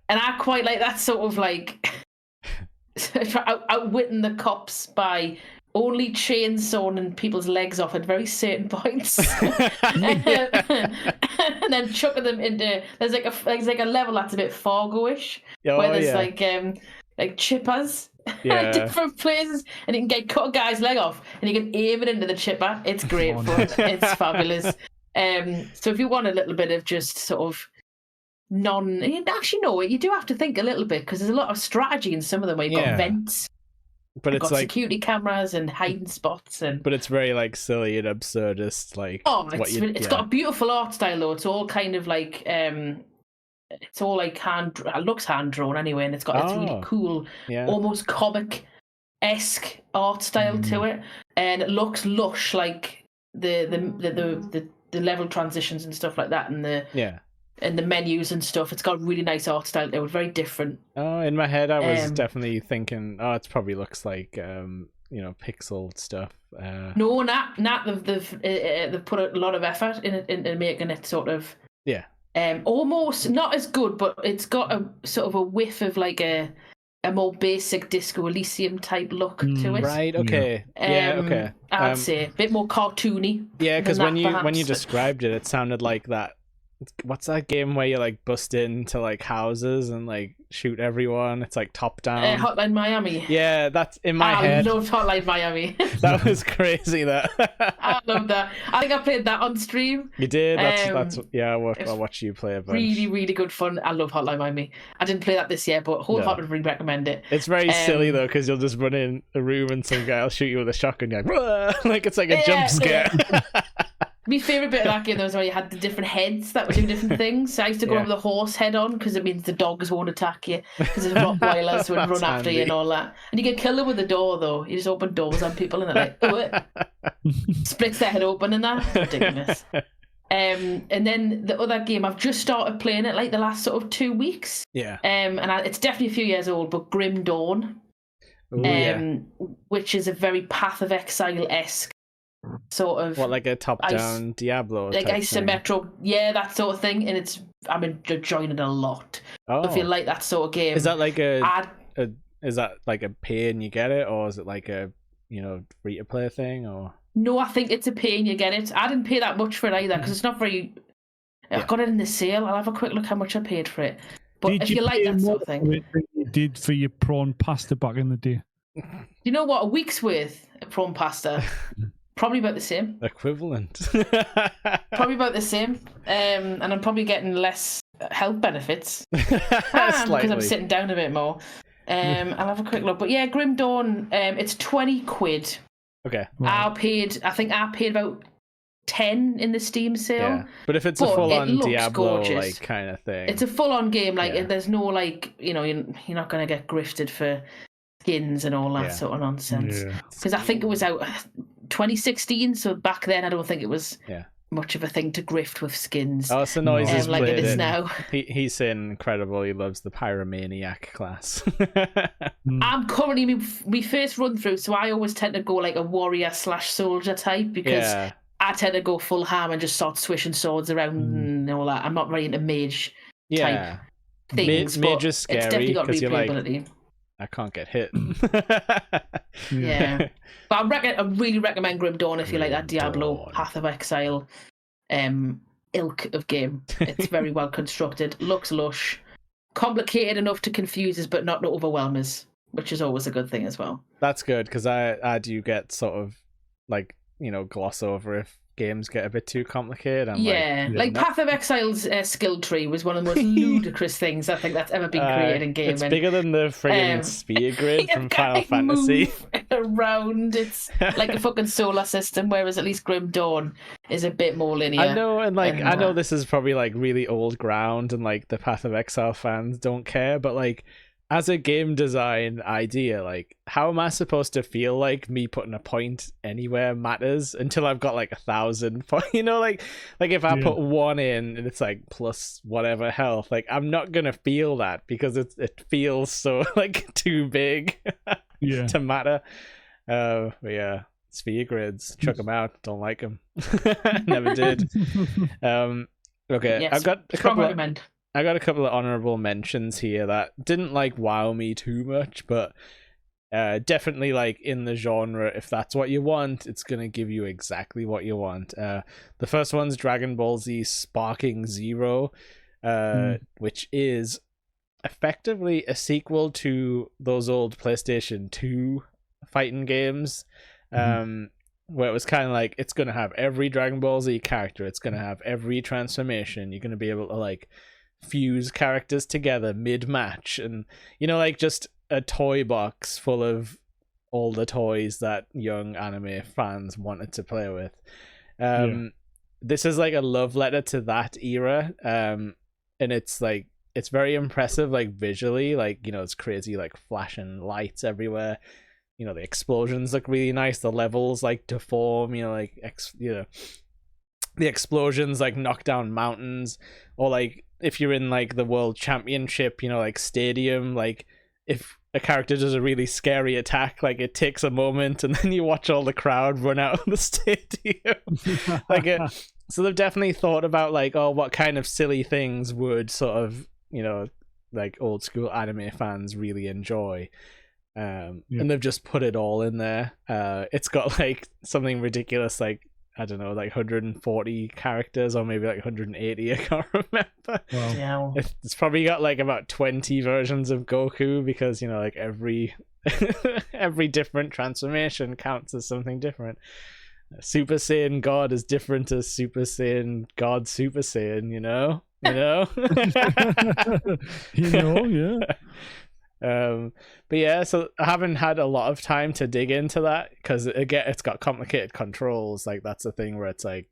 I quite like that sort of like outwitting the cops by only chainsawing people's legs off at very certain points, and then chucking them into. There's like a level that's a bit Fargo-ish, where there's like chippers. Different places, and you can cut a guy's leg off and you can aim it into the chipper. It's great fun. It's fabulous. So if you want a little bit of just sort of actually no, you do have to think a little bit because there's a lot of strategy in some of them where you've got vents, but it's like security cameras and hiding spots, but it's very like silly and absurdist. Like it's got a beautiful art style though. It's all kind of like it's all like it looks hand drawn anyway, and it's got this really cool, almost comic-esque art style to it, and it looks lush, like the level transitions and stuff like that, and the menus and stuff. It's got really nice art style. It was very different. Oh, in my head, I was definitely thinking, it probably looks like pixel stuff. No, they've put a lot of effort into making it sort of almost not as good, but it's got a sort of a whiff of like a more basic Disco Elysium type look to it. Right. Okay. Okay. I'd say a bit more cartoony. Yeah, because when you described it, it sounded like that. What's that game where you like bust into like houses and like shoot everyone? It's like top down. Hotline Miami. Yeah, that's in my head. I loved Hotline Miami. That was crazy. I love that. I think I played that on stream. You did. That's I watched you play a bunch. Really, really good fun. I love Hotline Miami. I didn't play that this year, but wholeheartedly recommend it. It's very silly though, because you'll just run in a room and some guy will shoot you with a shotgun. You're like, like it's like a jump scare. My favourite bit of that game was where you had the different heads that were doing different things. So I used to go over the horse head on because it means the dogs won't attack you because there's Rottweilers who would run after you and all that. And you can kill them with the door though. You just open doors on people and they're like, splits their head open and that. Ridiculous. And then the other game, I've just started playing it like the last sort of 2 weeks. Yeah. It's definitely a few years old, but Grim Dawn, which is a very Path of Exile-esque sort of like a top-down Diablo, like isometric, that sort of thing, and I'm enjoying it a lot. I feel like that sort of game. Is that like is that like a pay and you get it, or is it like a free to play thing, or? No, I think it's a pay and you get it. I didn't pay that much for it either because it's not very. I got it in the sale. I'll have a quick look how much I paid for it. But if you like that sort of thing, you did for your prawn pasta back in the day. You know what? A week's worth of prawn pasta. Probably about the same. Equivalent. Probably about the same. And I'm probably getting less health benefits. Because I'm sitting down a bit more. I'll have a quick look. But yeah, Grim Dawn, it's 20 quid. Okay. I think I paid about 10 in the Steam sale. Yeah. But if it's a full-on Diablo like kind of thing. It's a full-on game. Like there's no like, you're not going to get grifted for skins and all that sort of nonsense. Because I think it was out 2016, so back then I don't think it was much of a thing to grift with skins. Oh, so Noise is like it is now. He's saying incredible. He loves the Pyromaniac class. I'm currently my first run through, so I always tend to go like a warrior/soldier type because I tend to go full ham and just start swishing swords around and all that. I'm not very into mage type things. Mage is scary. It's definitely got replayability. Like, I can't get hit. Yeah. But I really recommend Grim Dawn if you like that Diablo Path of Exile ilk of game. It's very well constructed, looks lush, complicated enough to confuse us but not to overwhelm us, which is always a good thing as well. That's good, because I do get sort of like, gloss over if games get a bit too complicated. Path of Exile's skill tree was one of the most ludicrous things I think that's ever been created in gaming. It's bigger than the friggin' sphere grid from Final Fantasy. Around, it's like a fucking solar system, whereas at least Grim Dawn is a bit more linear. I know, and I know this is probably like really old ground, and like the Path of Exile fans don't care, but like, as a game design idea, like, how am I supposed to feel like me putting a point anywhere matters until I've got like 1,000 points? Like if I put one in and it's like plus whatever health, like I'm not gonna feel that because it feels so like too big to matter. But yeah, sphere grids, chuck them out. Don't like them. Never did. Okay, yes, I've got a couple. Recommend. I got a couple of honorable mentions here that didn't like wow me too much, but definitely like in the genre. If that's what you want, it's gonna give you exactly what you want. The first one's Dragon Ball Z Sparking Zero, which is effectively a sequel to those old PlayStation 2 fighting games. Where it was kind of like, it's gonna have every Dragon Ball Z character, it's gonna have every transformation, you're gonna be able to like fuse characters together mid-match, and like just a toy box full of all the toys that young anime fans wanted to play with. This is like a love letter to that era, and it's like, it's very impressive, like visually, like it's crazy, like flashing lights everywhere. The explosions look really nice, the levels like deform, the explosions like knock down mountains, or like if you're in like the world championship, like stadium, like if a character does a really scary attack, like it takes a moment and then you watch all the crowd run out of the stadium. So they've definitely thought about like, what kind of silly things would sort of, like old school anime fans really enjoy. And they've just put it all in there. It's got like something ridiculous, like I don't know, like 140 characters or maybe like 180, I can't remember. Wow. It's probably got like about 20 versions of Goku because like every different transformation counts as something different. Super Saiyan God is different as Super Saiyan God Super Saiyan, But yeah, so I haven't had a lot of time to dig into that because again, it's got complicated controls. Like that's the thing where it's like,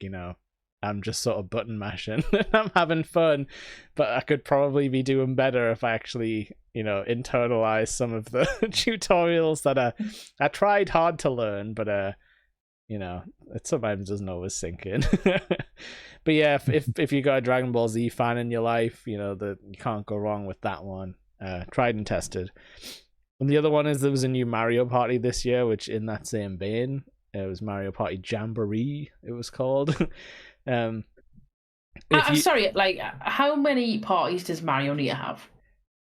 I'm just sort of button mashing and I'm having fun, but I could probably be doing better if I actually, internalize some of the tutorials that I tried hard to learn, but it sometimes doesn't always sink in. But yeah, if you got a Dragon Ball Z fan in your life, you can't go wrong with that one. Tried and tested. And the other one is there was a new Mario Party this year, which in that same vein, it was Mario Party Jamboree, it was called. I'm sorry, like how many parties does Mario need to have?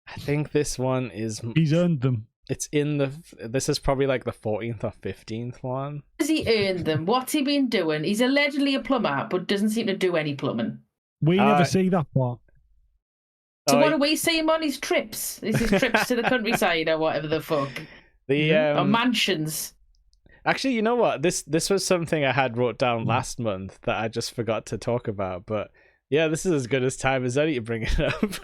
I think this one is... He's earned them. It's this is probably like the 14th or 15th one. Has he earned them? What's he been doing? He's allegedly a plumber, but doesn't seem to do any plumbing. We never see that part. So what do we see him on his trips? Is his trips to the countryside or whatever the fuck? Or mansions. Actually, you know what? This was something I had wrote down last month that I just forgot to talk about. But yeah, this is as good as time as any to bring it up.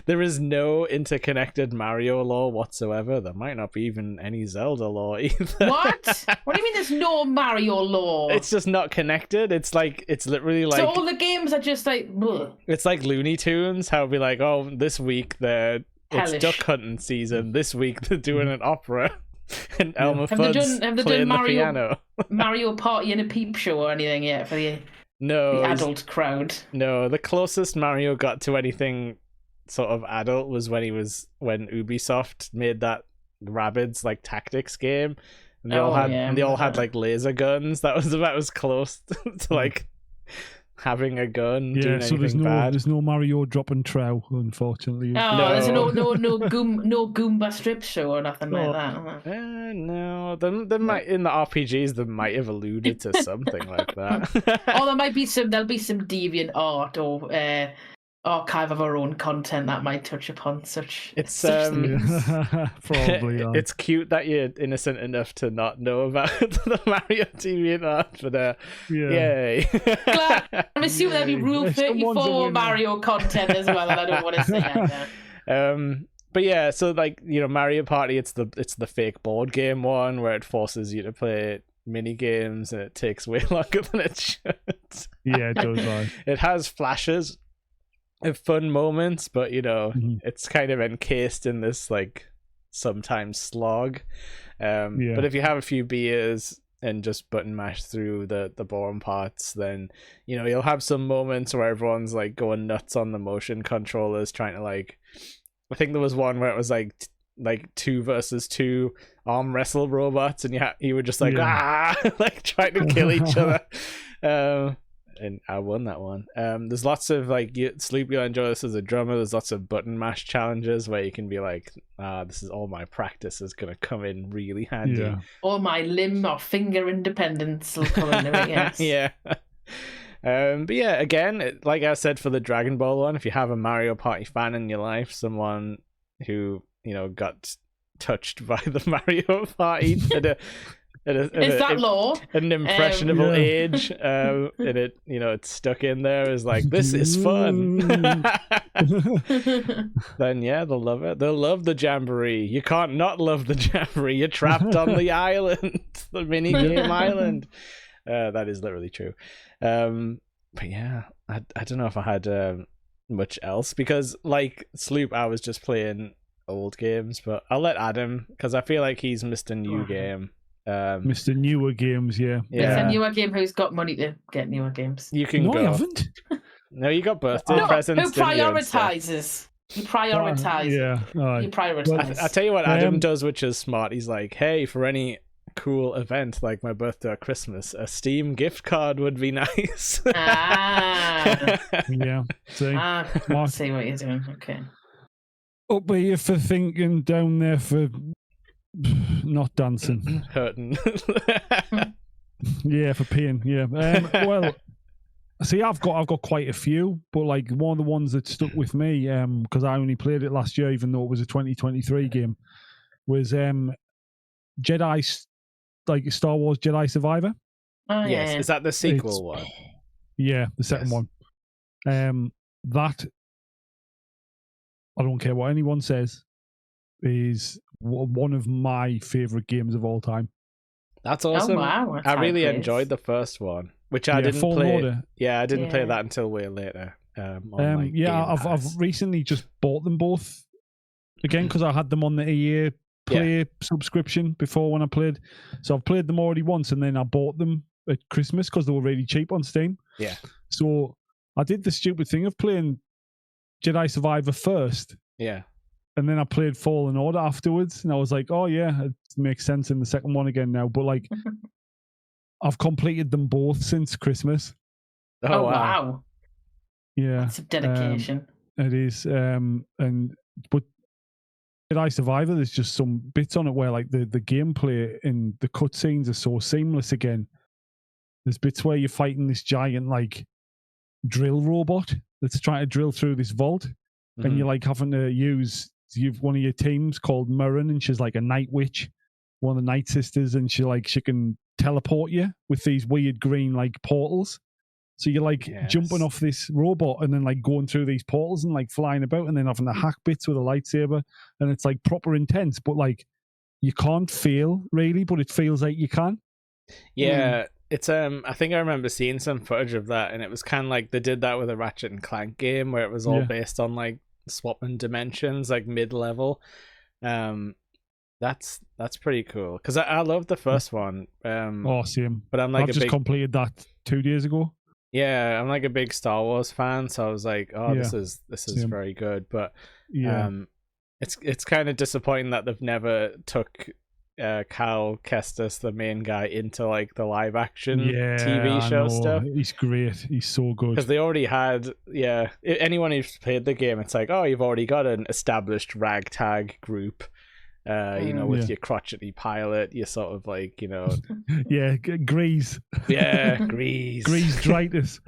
There is no interconnected Mario lore whatsoever. There might not be even any Zelda lore either. What? What do you mean there's no Mario lore? It's just not connected. It's literally like... So all the games are just like... Bleh. It's like Looney Tunes, how it'd be like, oh, this week it's duck hunting season. This week they're doing an opera. And Elmer Fudd's playing the piano. Mario Party in a peep show or anything yet for the No, the adult crowd. No, the closest Mario got to anything sort of adult was when Ubisoft made that Rabbids like tactics game, and they all had like laser guns. That was about as close to like having a gun. Yeah, so there's no Mario dropping trow, unfortunately. There's no Goomba strip show or nothing like that. No, there might in the RPGs they might have alluded to something like that. Or there'll be some deviant art or archive of our own content that might touch upon such. It's things. Probably. It's cute that you're innocent enough to not know about the Mario deviant art, but yay! I'm assuming there'll be Rule 34 Mario content as well, and I don't want to say that. But yeah, so like Mario Party, it's the fake board game one where it forces you to play mini games and it takes way longer than it should. Yeah, it does. Right. It has flashes of fun moments, but it's kind of encased in this like sometimes slog. But if you have a few beers and just button mash through the boring parts, then you'll have some moments where everyone's like going nuts on the motion controllers, trying to like. I think there was one where it was like 2 versus 2 arm wrestle robots, and you were just like like trying to kill each other. And I won that one. There's lots of like Sloop, you'll enjoy this as a drummer. There's lots of button mash challenges where you can be like, this is all my practice is gonna come in really handy. Yeah. All my limb or finger independence will come into it. Yes. Yeah. But yeah, again, like I said for the Dragon Ball one, if you have a Mario Party fan in your life, someone who got touched by the Mario Party Is that law? At an impressionable age, and it's stuck in there is like, this is fun. Then they'll love it. They'll love the Jamboree. You can't not love the Jamboree. You're trapped on the island, the mini game island. That is literally true. But yeah, I don't know if I had much else, because like Sloop, I was just playing old games, but I'll let Adam, because I feel like he's Mr. New Game. Mr. Newer Games, yeah. It's a newer game who's got money to get newer games. You can go. I haven't. No, you got birthday presents. Who prioritizes? You prioritize. You prioritize. I tell you what Adam does, which is smart. He's like, hey, for any cool event like my birthday or Christmas, a Steam gift card would be nice. Yeah. See what you're doing. Okay. Up here for thinking, down there for not dancing. Hurting. Yeah, for peeing. Yeah. Well, see, I've got quite a few, but like one of the ones that stuck with me, because I only played it last year, even though it was a 2023 game, was Jedi, like Star Wars Jedi Survivor. Oh, yes, is that the sequel one? Yeah, the second one. That, I don't care what anyone says, is one of my favorite games of all time. That's awesome. Oh, wow. I really enjoyed the first one, which I didn't play. Order. Yeah, I didn't play that until way later. I've recently just bought them both again because I had them on the EA Play subscription before when I played. So I've played them already once, and then I bought them at Christmas because they were really cheap on Steam. Yeah. So I did the stupid thing of playing Jedi Survivor first. Yeah. And then I played Fallen Order afterwards, and I was like, oh yeah, it makes sense in the second one again now. But like, I've completed them both since Christmas. Oh wow. Yeah. That's a dedication. It is. But Jedi Survivor, there's just some bits on it where like the gameplay and the cutscenes are so seamless again. There's bits where you're fighting this giant like drill robot that's trying to drill through this vault, and you're like having to use one of your teams called Murren, and she's like a night witch, one of the Night Sisters, and she can teleport you with these weird green like portals. So you're like jumping off this robot and then like going through these portals and like flying about and then having to hack bits with a lightsaber, and it's like proper intense, but like you can't feel really, but it feels like you can. Yeah, it's I think I remember seeing some footage of that, and it was kind of like they did that with a Ratchet and Clank game where it was all based on like swapping dimensions, like mid-level. That's pretty cool because I love the first one. Same. But I'm like I've just completed that 2 days ago. Yeah, I'm like a big Star Wars fan, so I was like, oh, Yeah. this is Same. very good. But Yeah. it's kind of disappointing that they've never took Cal Kestis, the main guy, into like the live action TV show stuff. He's great. He's so good. Because they already had, anyone who's played the game, it's like, oh, you've already got an established ragtag group. With your crotchety pilot, you're sort of like, yeah, Grease. Yeah, Grease. Grease-dritis.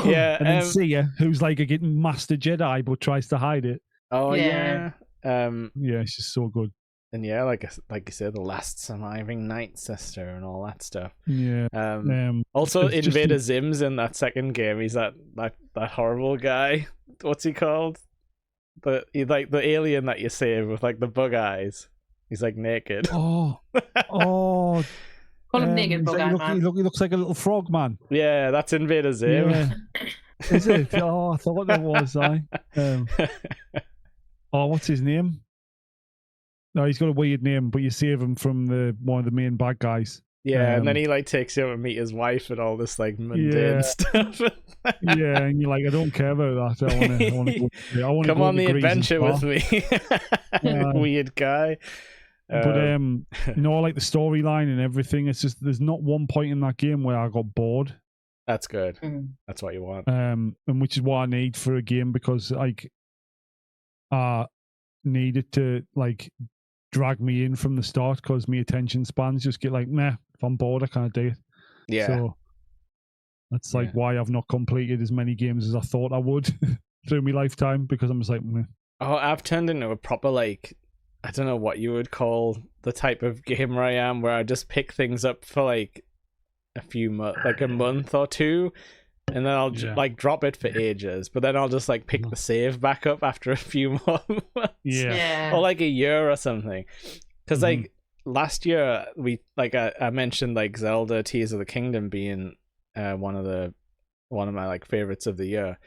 Yeah. And then Sia, who's like a getting master Jedi but tries to hide it. Oh, yeah. Yeah, it's just so good. And yeah, like you said, the last surviving Night Sister and all that stuff. Yeah. Also, Invader Zim's in that second game. He's that horrible guy. What's he called? The alien that you save with like the bug eyes. He's like naked. Oh. Call him naked bug eye man. He looks like a little frog man. Yeah, that's Invader Zim. Yeah. Is it? Oh, I thought that was what's his name? No, he's got a weird name, but you save him from one of the main bad guys. Yeah, and then he like takes you up and meet his wife and all this like mundane stuff. Yeah, and you're like, I don't care about that. I want to come on the adventure with me. Weird guy. But like the storyline and everything, it's just there's not one point in that game where I got bored. That's good. That's what you want. And which is what I need for a game, because like I need it to like drag me in from the start, because my attention spans just get like, nah, if I'm bored I can't do it. Yeah. So that's like why I've not completed as many games as I thought I would through my lifetime, because I'm just like, meh. Oh, I've turned into a proper like, I don't know what you would call the type of gamer I am, where I just pick things up for like a month or two, and then I'll like drop it for ages, but then I'll just like pick the save back up after a few more months. Or like a year or something. Because like last year I mentioned like Zelda Tears of the Kingdom being one of my like favorites of the year,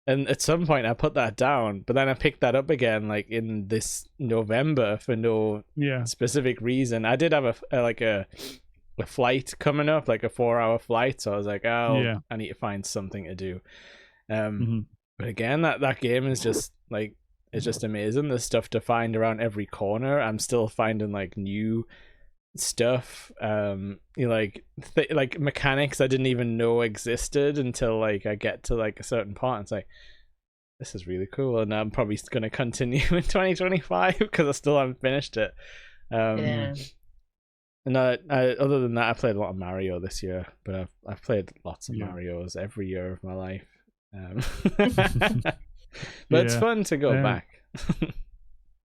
and at some point I put that down, but then I picked that up again like in this November for no specific reason. I did have a flight coming up, like a 4-hour flight, so I was like, I need to find something to do. But again, that game is just like, it's just amazing. There's stuff to find around every corner. I'm still finding like new stuff, like mechanics I didn't even know existed until like I get to like a certain part. It's like, this is really cool, and I'm probably going to continue in 2025 because I still haven't finished it. And other than that, I played a lot of Mario this year, but I've played lots of Marios every year of my life. But it's fun to go back.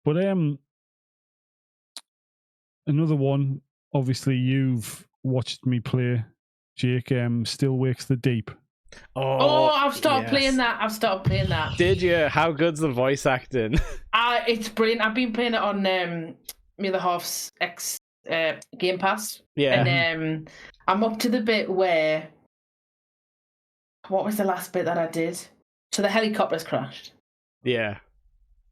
But another one, obviously you've watched me play, Jake, Still Wakes the Deep. Oh, I've started playing that. Did you? How good's the voice acting? It's brilliant. I've been playing it on my other half's Game Pass. Yeah. And I'm up to the bit where, what was the last bit that I did? So the helicopter's crashed. Yeah.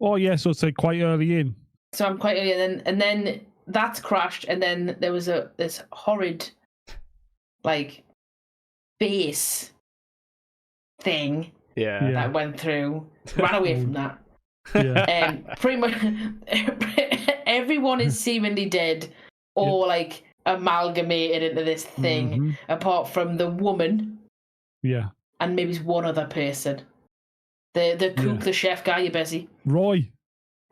Oh yeah, so it's like quite early in. So I'm quite early, and then that's crashed, and then there was this horrid like base thing that went through. Ran away from that. Yeah. Pretty much everyone is seemingly dead, or like amalgamated into this thing, apart from the woman. Yeah. And maybe one other person. The cook, the chef guy, you busy. Roy.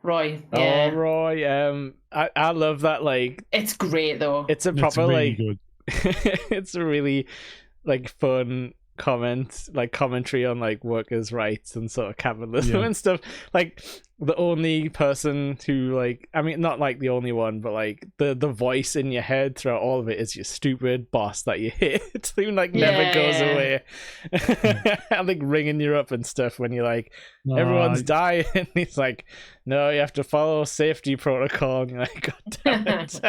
Yeah. Oh, Roy. I love that. Like, it's great though. It's a proper really good. It's a really like fun commentary on like workers' rights and sort of capitalism and stuff. Like, the only person who, like, I mean, not like the only one, but like the voice in your head throughout all of it is your stupid boss that you hate, who like never goes away. And like ringing you up and stuff when you're like, everyone's dying. And he's like, no, you have to follow safety protocol. And you're like, God damn it.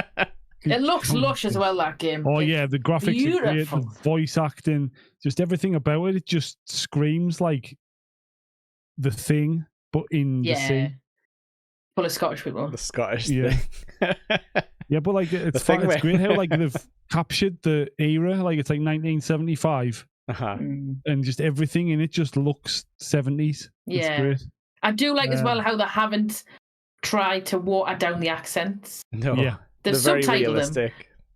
It looks lush as well, that game. Oh yeah, the graphics are great, the voice acting, just everything about it. It just screams like The Thing, but in the sea. Full of Scottish people. The Scottish thing. Yeah, but like it's great how like they've captured the era. Like it's like 1975, and just everything in it just looks 70s. Yeah, it's great. I do like as well how they haven't tried to water down the accents. No, they've subtitled them.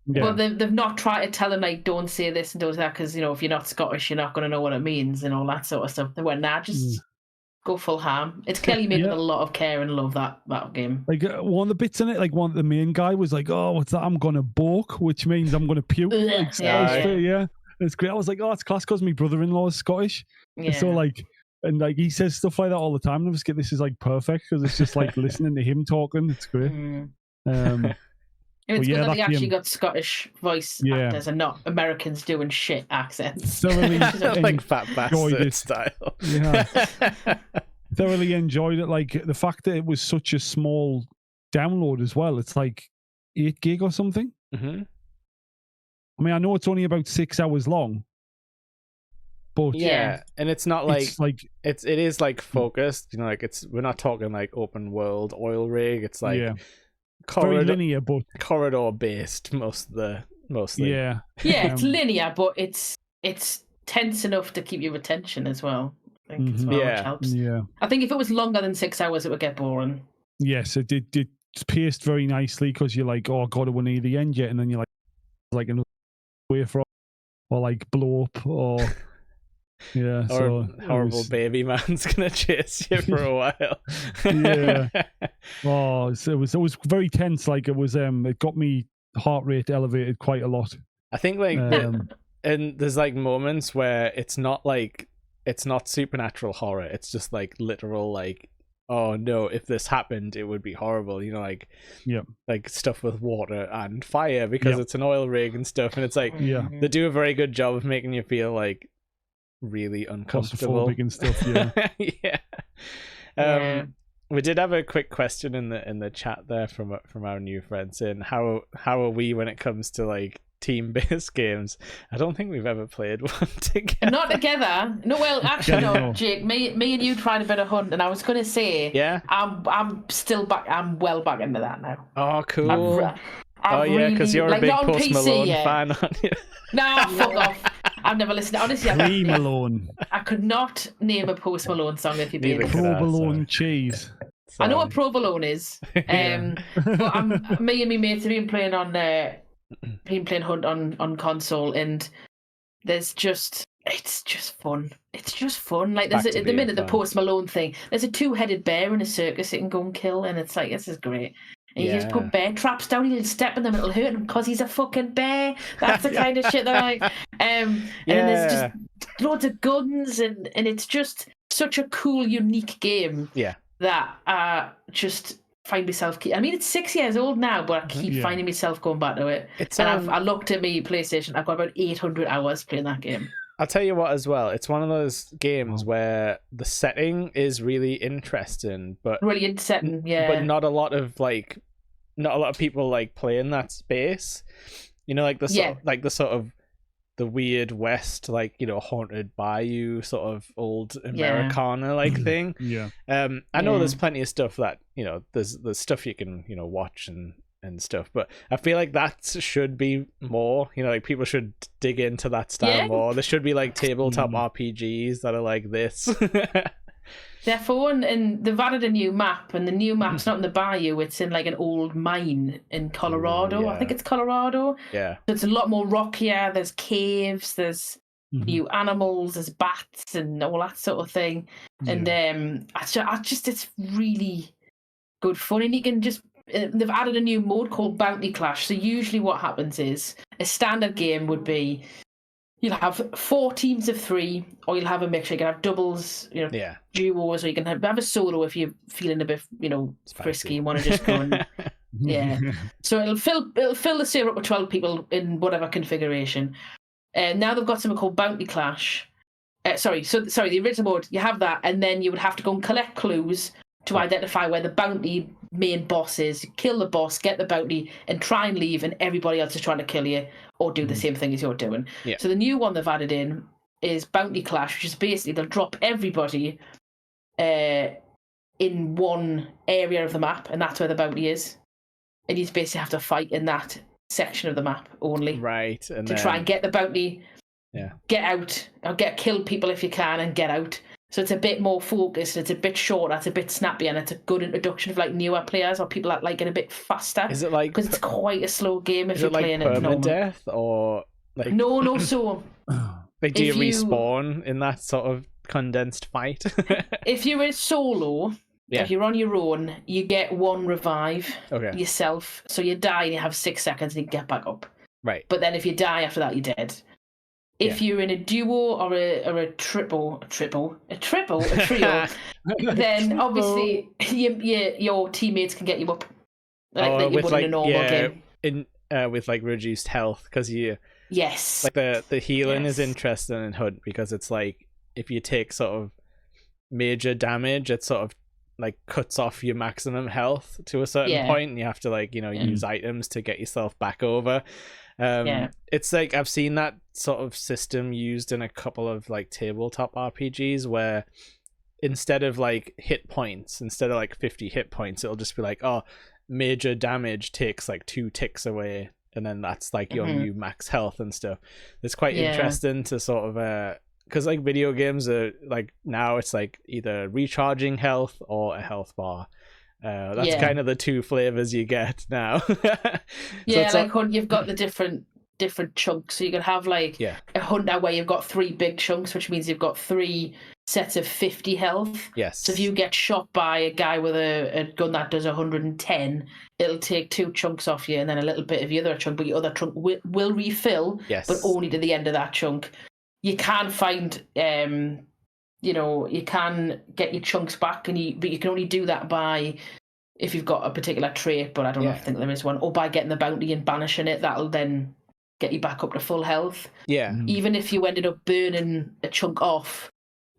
Yeah. But they've not tried to tell them like don't say this and don't say that because if you're not Scottish, you're not going to know what it means and all that sort of stuff. They went, nah, just. Go full ham. It's clearly made with a lot of care and love that game. Like one of the bits in it, like the main guy was like, "Oh, what's that? I'm gonna balk," which means I'm gonna puke. Like, yeah, it's great. I was like, "Oh, it's class," because my brother-in-law is Scottish, and so like, and like he says stuff like that all the time. And I just get this is like perfect because it's just like listening to him talking. It's great. It's good that they actually got Scottish voice actors and not Americans doing shit accents. Thoroughly like Fat Bastard style. Yeah. Thoroughly enjoyed it. Like the fact that it was such a small download as well. It's like 8 gig or something. Mm-hmm. I mean, I know it's only about 6 hours long. But and it's not like it is like focused, like we're not talking like open world oil rig. It's like very linear, but corridor based mostly. It's linear, but it's tense enough to keep your attention as well. I think as well, which helps. I think if it was longer than 6 hours, it would get boring. Yes, it did. It's paced very nicely because you're like, oh god, we're near the end yet, and then you're like another way from, or like blow up, or or so horrible baby man's gonna chase you for a while. It was very tense. Like it was it got me heart rate elevated quite a lot. I think like and there's like moments where it's not supernatural horror. It's just like literal like, oh no, if this happened it would be horrible, like stuff with water and fire because it's an oil rig and stuff, and it's like they do a very good job of making you feel like really uncomfortable and stuff. We did have a quick question in the chat there from our new friend saying how are we when it comes to like team-based games. I don't think we've ever played one together. Not together. No, well, actually, no, Jake. Me and you tried a bit of Hunt, and I was going to say, I'm still back. I'm well back into that now. Oh, cool. Because you're a big Post Malone fan, aren't you? Nah, fuck off. I've never listened. Honestly, Malone. I could not name a Post Malone song if you'd been provolone cheese. I know what provolone is. But me and my mates have been playing Hunt on console, and it's just fun. It's just fun. Like there's at the minute the Post Malone thing. There's a 2-headed bear in a circus it can go and kill, and it's like this is great. And you just put bear traps down, he'll step in them, it'll hurt him because he's a fucking bear. That's the kind of shit that I like. And then there's just loads of guns, and it's just such a cool, unique game. That just find myself. I mean, it's 6 years old now, but I keep finding myself going back to it. I looked at my PlayStation. I've got about 800 hours playing that game. I'll tell you what as well. It's one of those games where the setting is really interesting, but really interesting, but not a lot of people like play in that space. Like the sort of the weird West, like haunted bayou sort of old Americana like thing. I know there's plenty of stuff that there's stuff you can watch and stuff, but I feel like that should be more. Like people should dig into that style more. There should be like tabletop RPGs that are like this. They're fun, and they've added a new map, and the new map's not in the bayou, it's in like an old mine in Colorado. I think it's Colorado. So it's a lot more rockier. There's caves, there's new animals, there's bats and all that sort of thing. And I just it's really good fun, and you can just they've added a new mode called Bounty Clash. So usually what happens is a standard game would be you'll have 4 teams of 3, or you'll have a mixture. You can have doubles, duos, or you can have a solo if you're feeling a bit, frisky and want to just go and So it'll fill the server up with 12 people in whatever configuration. Now they've got something called Bounty Clash. The original mode, you have that, and then you would have to go and collect clues to identify where the bounty main boss is, kill the boss, get the bounty, and try and leave, and everybody else is trying to kill you or do the same thing as you're doing. So the new one they've added in is Bounty Clash, which is basically they'll drop everybody in one area of the map, and that's where the bounty is. and you basically have to fight in that section of the map only. Right, and to try and get the bounty. Yeah. Get out, or kill people if you can, and get out. So it's a bit more focused. It's a bit shorter. It's a bit snappier, and it's a good introduction of like newer players or people that like it a bit faster. Is it like because it's quite a slow game if you're playing it normal? Death or like no. So like, do you respawn in that sort of condensed fight? If you're in solo, if you're on your own, you get one revive yourself. So you die and you have 6 seconds and you get back up. Right. But then if you die after that, you're dead. If you're in a duo or a trio, then obviously your teammates can get you up like you would in a normal game. With like reduced health, because yes, like the healing is interesting in Hunt, because it's like if you take sort of major damage, it sort of like cuts off your maximum health to a certain point, and you have to like use items to get yourself back over. It's like I've seen that sort of system used in a couple of like tabletop RPGs where instead of like hit points, instead of like 50 hit points, it'll just be like, oh, major damage takes like 2 ticks away, and then that's like your new max health and stuff. It's quite interesting to sort of because like video games are like, now it's like either recharging health or a health bar. That's kind of the 2 flavors you get now. Hunt, you've got the different chunks. So you can have like a Hunter where you've got 3 big chunks, which means you've got 3 sets of 50 health. Yes. So if you get shot by a guy with a gun that does 110, it'll take 2 chunks off you and then a little bit of the other chunk, but your other chunk will refill, but only to the end of that chunk. You can find you can get your chunks back, but you can only do that by if you've got a particular trait, but I don't think there is one, or by getting the bounty and banishing it. That'll then get you back up to full health. Yeah. Even if you ended up burning a chunk off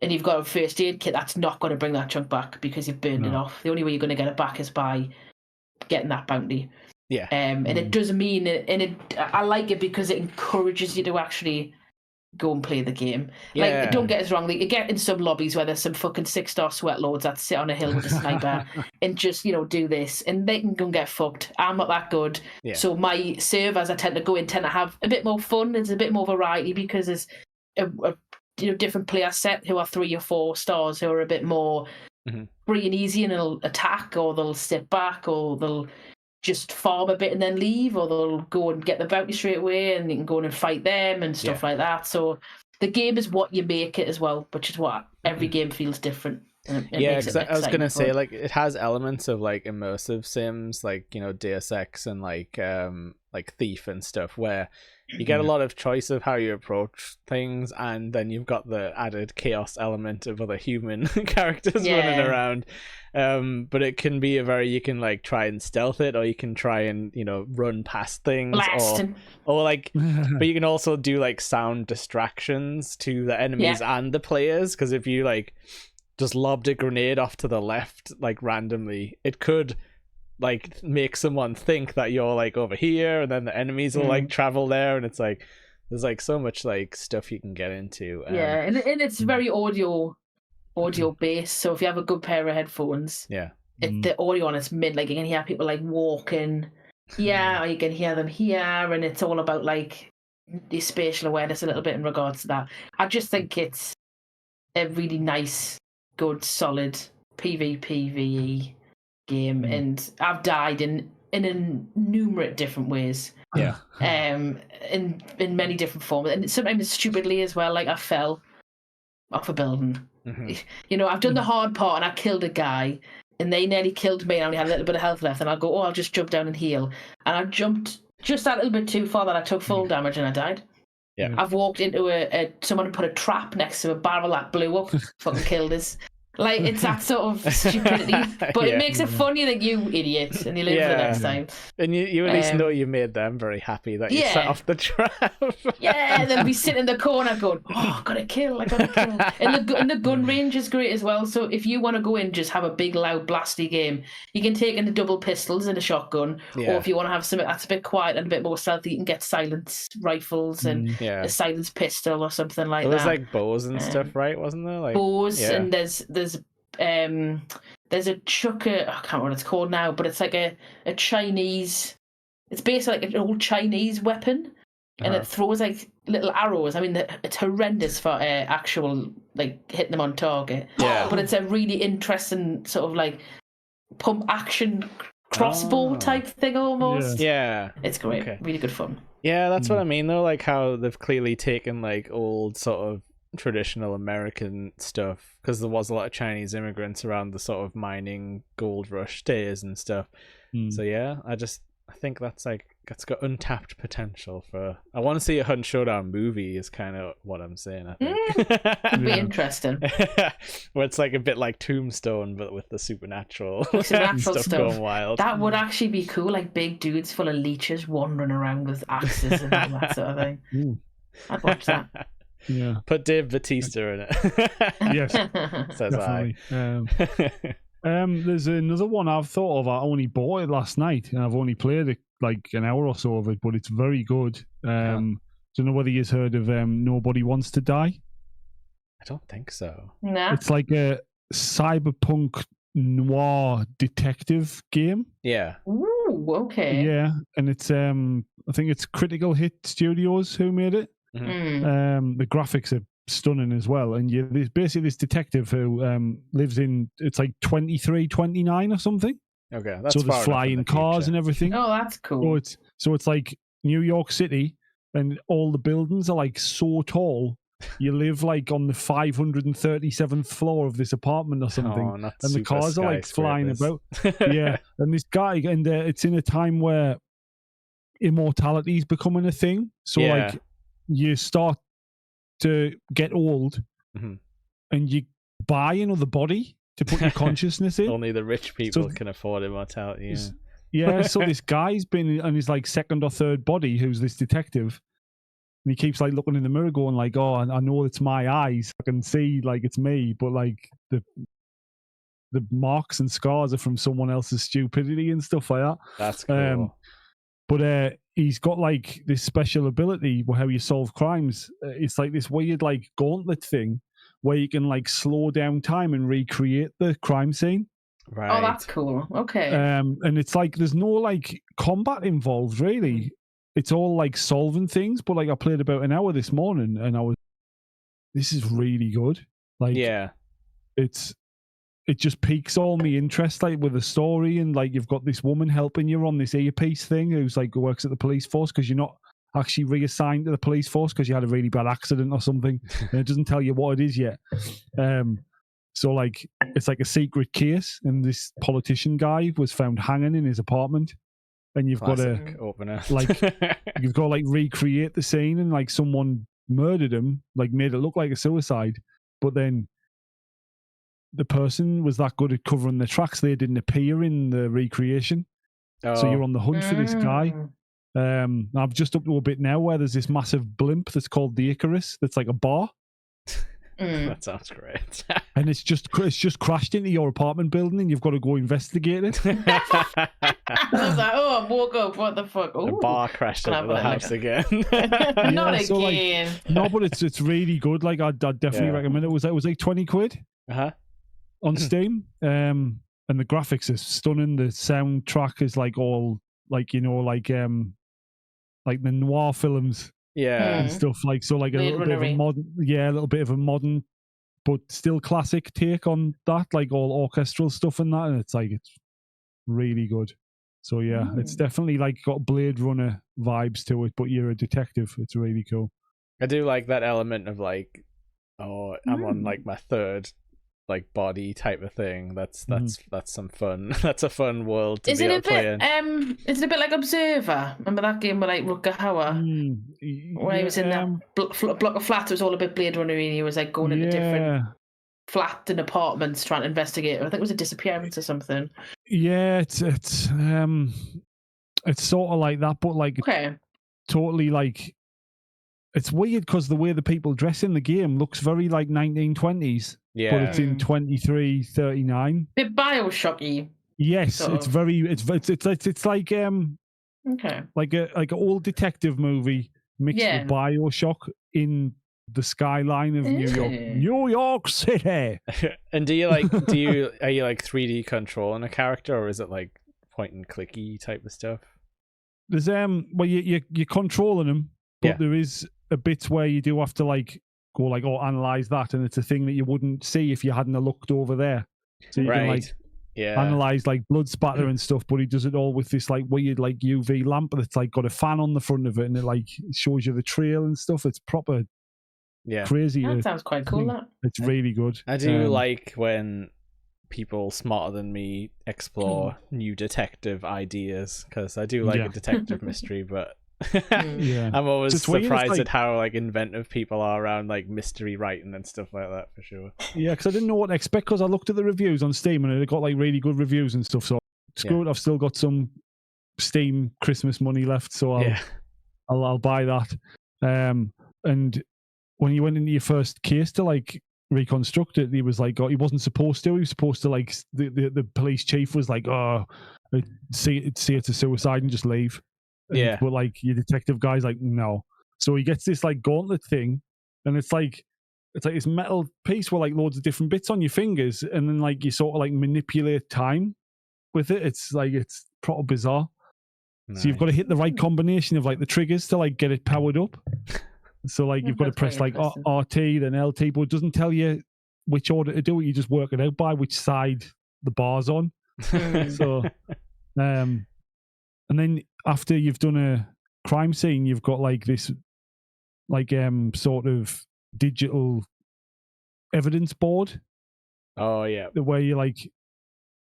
and you've got a first aid kit, that's not going to bring that chunk back because you've burned it off. The only way you're going to get it back is by getting that bounty. Yeah. And it does mean, I like it because it encourages you to actually go and play the game. Like, don't get us wrong, like, you get in some lobbies where there's some fucking 6-star sweat lords that sit on a hill with a sniper and just do this, and they can go and get fucked. I'm not that good, so my servers I tend to have a bit more fun. There's a bit more variety because there's a different player set who are 3 or 4 stars who are a bit more free and easy, and they'll attack, or they'll sit back, or they'll just farm a bit and then leave, or they'll go and get the bounty straight away and you can go in and fight them and stuff like that. So the game is what you make it as well, which is what every game feels different. Because I was gonna say, like, it has elements of like immersive sims, like Deus Ex and like Thief and stuff, where you get a lot of choice of how you approach things, and then you've got the added chaos element of other human characters running around. But it can be you can like try and stealth it, or you can try and run past things, or like but you can also do like sound distractions to the enemies and the players, because if you like just lobbed a grenade off to the left like randomly, it could like make someone think that you're like over here, and then the enemies will like travel there, and it's like there's like so much like stuff you can get into. And it's very audio based, so if you have a good pair of headphones, the audio on it's mid, like you can hear people like walking or you can hear them here, and it's all about like the spatial awareness a little bit in regards to that. I just think it's a really nice, good, solid PvPvE game, and I've died in numerous different ways. In many different forms, and sometimes stupidly as well. Like I fell off a building. I've done the hard part and I killed a guy and they nearly killed me and I only had a little bit of health left, and I'll go, I'll just jump down and heal, and I jumped just that little bit too far that I took full damage and I died. I've walked into someone put a trap next to a barrel that blew up, fucking killed us. Like, it's that sort of stupidity, but it makes it funny. Like, you idiot, and you learn for the next time. And you at least know you made them very happy that you set off the trap. And they'll be sitting in the corner going, I got a kill. And the gun range is great as well. So if you want to go in, just have a big, loud, blasty game, you can take in the double pistols and a shotgun, or if you want to have something that's a bit quiet and a bit more stealthy, you can get silence rifles and a silence pistol or something like that. There's like bows and stuff, right? Wasn't there? Like bows, and there's there's a chucker. I can't remember what it's called now, but it's like a Chinese. It's basically like an old Chinese weapon, and it throws like little arrows. I mean, it's horrendous for actual like hitting them on target. Yeah. But it's a really interesting sort of like pump action crossbow type thing almost. Yeah. It's great. Okay. Really good fun. Yeah, that's what I mean though. Like how they've clearly taken like old sort of traditional American stuff, because there was a lot of Chinese immigrants around the sort of mining gold rush days and stuff. So yeah, I think that's got untapped potential for. I want to see a Hunt Showdown movie. Is kind of what I'm saying. I think it'd be interesting. Where it's like a bit like Tombstone, but with the supernatural stuff going wild. That would actually be cool. Like big dudes full of leeches wandering around with axes and all that sort of thing. I'd watch that. Yeah. Put Dave Bautista in it. Yes. Says definitely. There's another one I've thought of. I only bought it last night, and I've only played it like an hour or so of it, but it's very good. Don't know whether you've heard of Nobody Wants to Die. I don't think so. No. It's like a cyberpunk noir detective game. Yeah. Ooh, okay. Yeah, and it's I think it's Critical Hit Studios who made it. The graphics are stunning as well, and there's basically this detective who lives in, it's like 2329 or something. Okay, that's so there's flying cars and everything. Oh, that's cool. So it's like New York City, and all the buildings are like so tall. You live like on the 537th floor of this apartment or something, and the cars are like flying about. Yeah, and this guy, and it's in a time where immortality is becoming a thing. So like you start to get old, and you buy another body to put your consciousness in. Only the rich people can afford immortality. Yeah, so this guy's been on his like second or third body, who's this detective, and he keeps like looking in the mirror going like, oh, I know it's my eyes, I can see like it's me, but like the marks and scars are from someone else's stupidity and stuff like that. That's cool. But he's got like this special ability how you solve crimes. It's like this weird like gauntlet thing where you can like slow down time and recreate the crime scene. Right. Oh, that's cool. Okay. And it's like there's no like combat involved really. It's all like solving things. But like I played about an hour this morning, and this is really good. Like it just piques all my interest, like with the story, and like you've got this woman helping you on this earpiece thing who's like works at the police force, because you're not actually reassigned to the police force because you had a really bad accident or something, and it doesn't tell you what it is yet. So like it's like a secret case, and this politician guy was found hanging in his apartment, and you've got to you've got to like recreate the scene, and like someone murdered him, like made it look like a suicide, but then the person was that good at covering the tracks, they didn't appear in the recreation. So you're on the hunt for this guy. I've just up to a bit now where there's this massive blimp that's called the Icarus that's like a bar. That sounds great. And it's just crashed into your apartment building, and you've got to go investigate it. I was like, I woke up, what the fuck? Ooh, the bar crashed into the house again. Not again. Like, no, but it's really good. Like I'd definitely recommend it. It was like 20 quid on Steam. And the graphics are stunning. The soundtrack is like all like like the noir films. And stuff like, so like a little bit of a modern, but still classic take on that, like all orchestral stuff and that, and it's really good. So yeah, it's definitely like got Blade Runner vibes to it, but you're a detective. It's really cool. I do like that element of like, oh, I'm on like my third like body type of thing. That's some fun. That's a fun world to be able to play in. Is it a bit like Observer? Remember that game with like Rutger Hauer? Where he was in that block of flats, it was all a bit Blade Runner, and he was like going into different flats and apartments trying to investigate. I think it was a disappearance or something. Yeah, it's sort of like that, but like totally like, it's weird because the way the people dress in the game looks very like 1920s. Yeah, but it's in 2339. Bit Bioshocky. Yes, it's very it's like like an old detective movie mixed with Bioshock in the skyline of New York City. And are you like 3D controlling a character, or is it like point and clicky type of stuff? There's well, you're controlling them, but there is a bit where you do have to like go like, analyze that, and it's a thing that you wouldn't see if you hadn't looked over there. So you can like analyze like blood spatter and stuff, but he does it all with this like weird like UV lamp that's like got a fan on the front of it, and it like shows you the trail and stuff. It's proper crazy. That sounds quite cool. That it's really good. I do like when people smarter than me explore new detective ideas, because I do like a detective mystery, but I'm always surprised at how like inventive people are around like mystery writing and stuff like that, for sure. Yeah, because I didn't know what to expect, because I looked at the reviews on Steam and it got like really good reviews and stuff, so it's good. I've still got some Steam Christmas money left, so I'll buy that. And when you went into your first case to like reconstruct it, he was like, he wasn't supposed to. He was supposed to like the police chief was like, see it's a suicide and just leave. But like your detective guy's like, no. So he gets this like gauntlet thing, and it's like this metal piece with like loads of different bits on your fingers, and then like you sort of like manipulate time with it. It's proper bizarre. Nice. So you've got to hit the right combination of like the triggers to like get it powered up. So like you've got to press like RT then LT, but it doesn't tell you which order to do it. You just work it out by which side the bar's on. So and then after you've done a crime scene, you've got like this like sort of digital evidence board. Oh yeah. Where you're like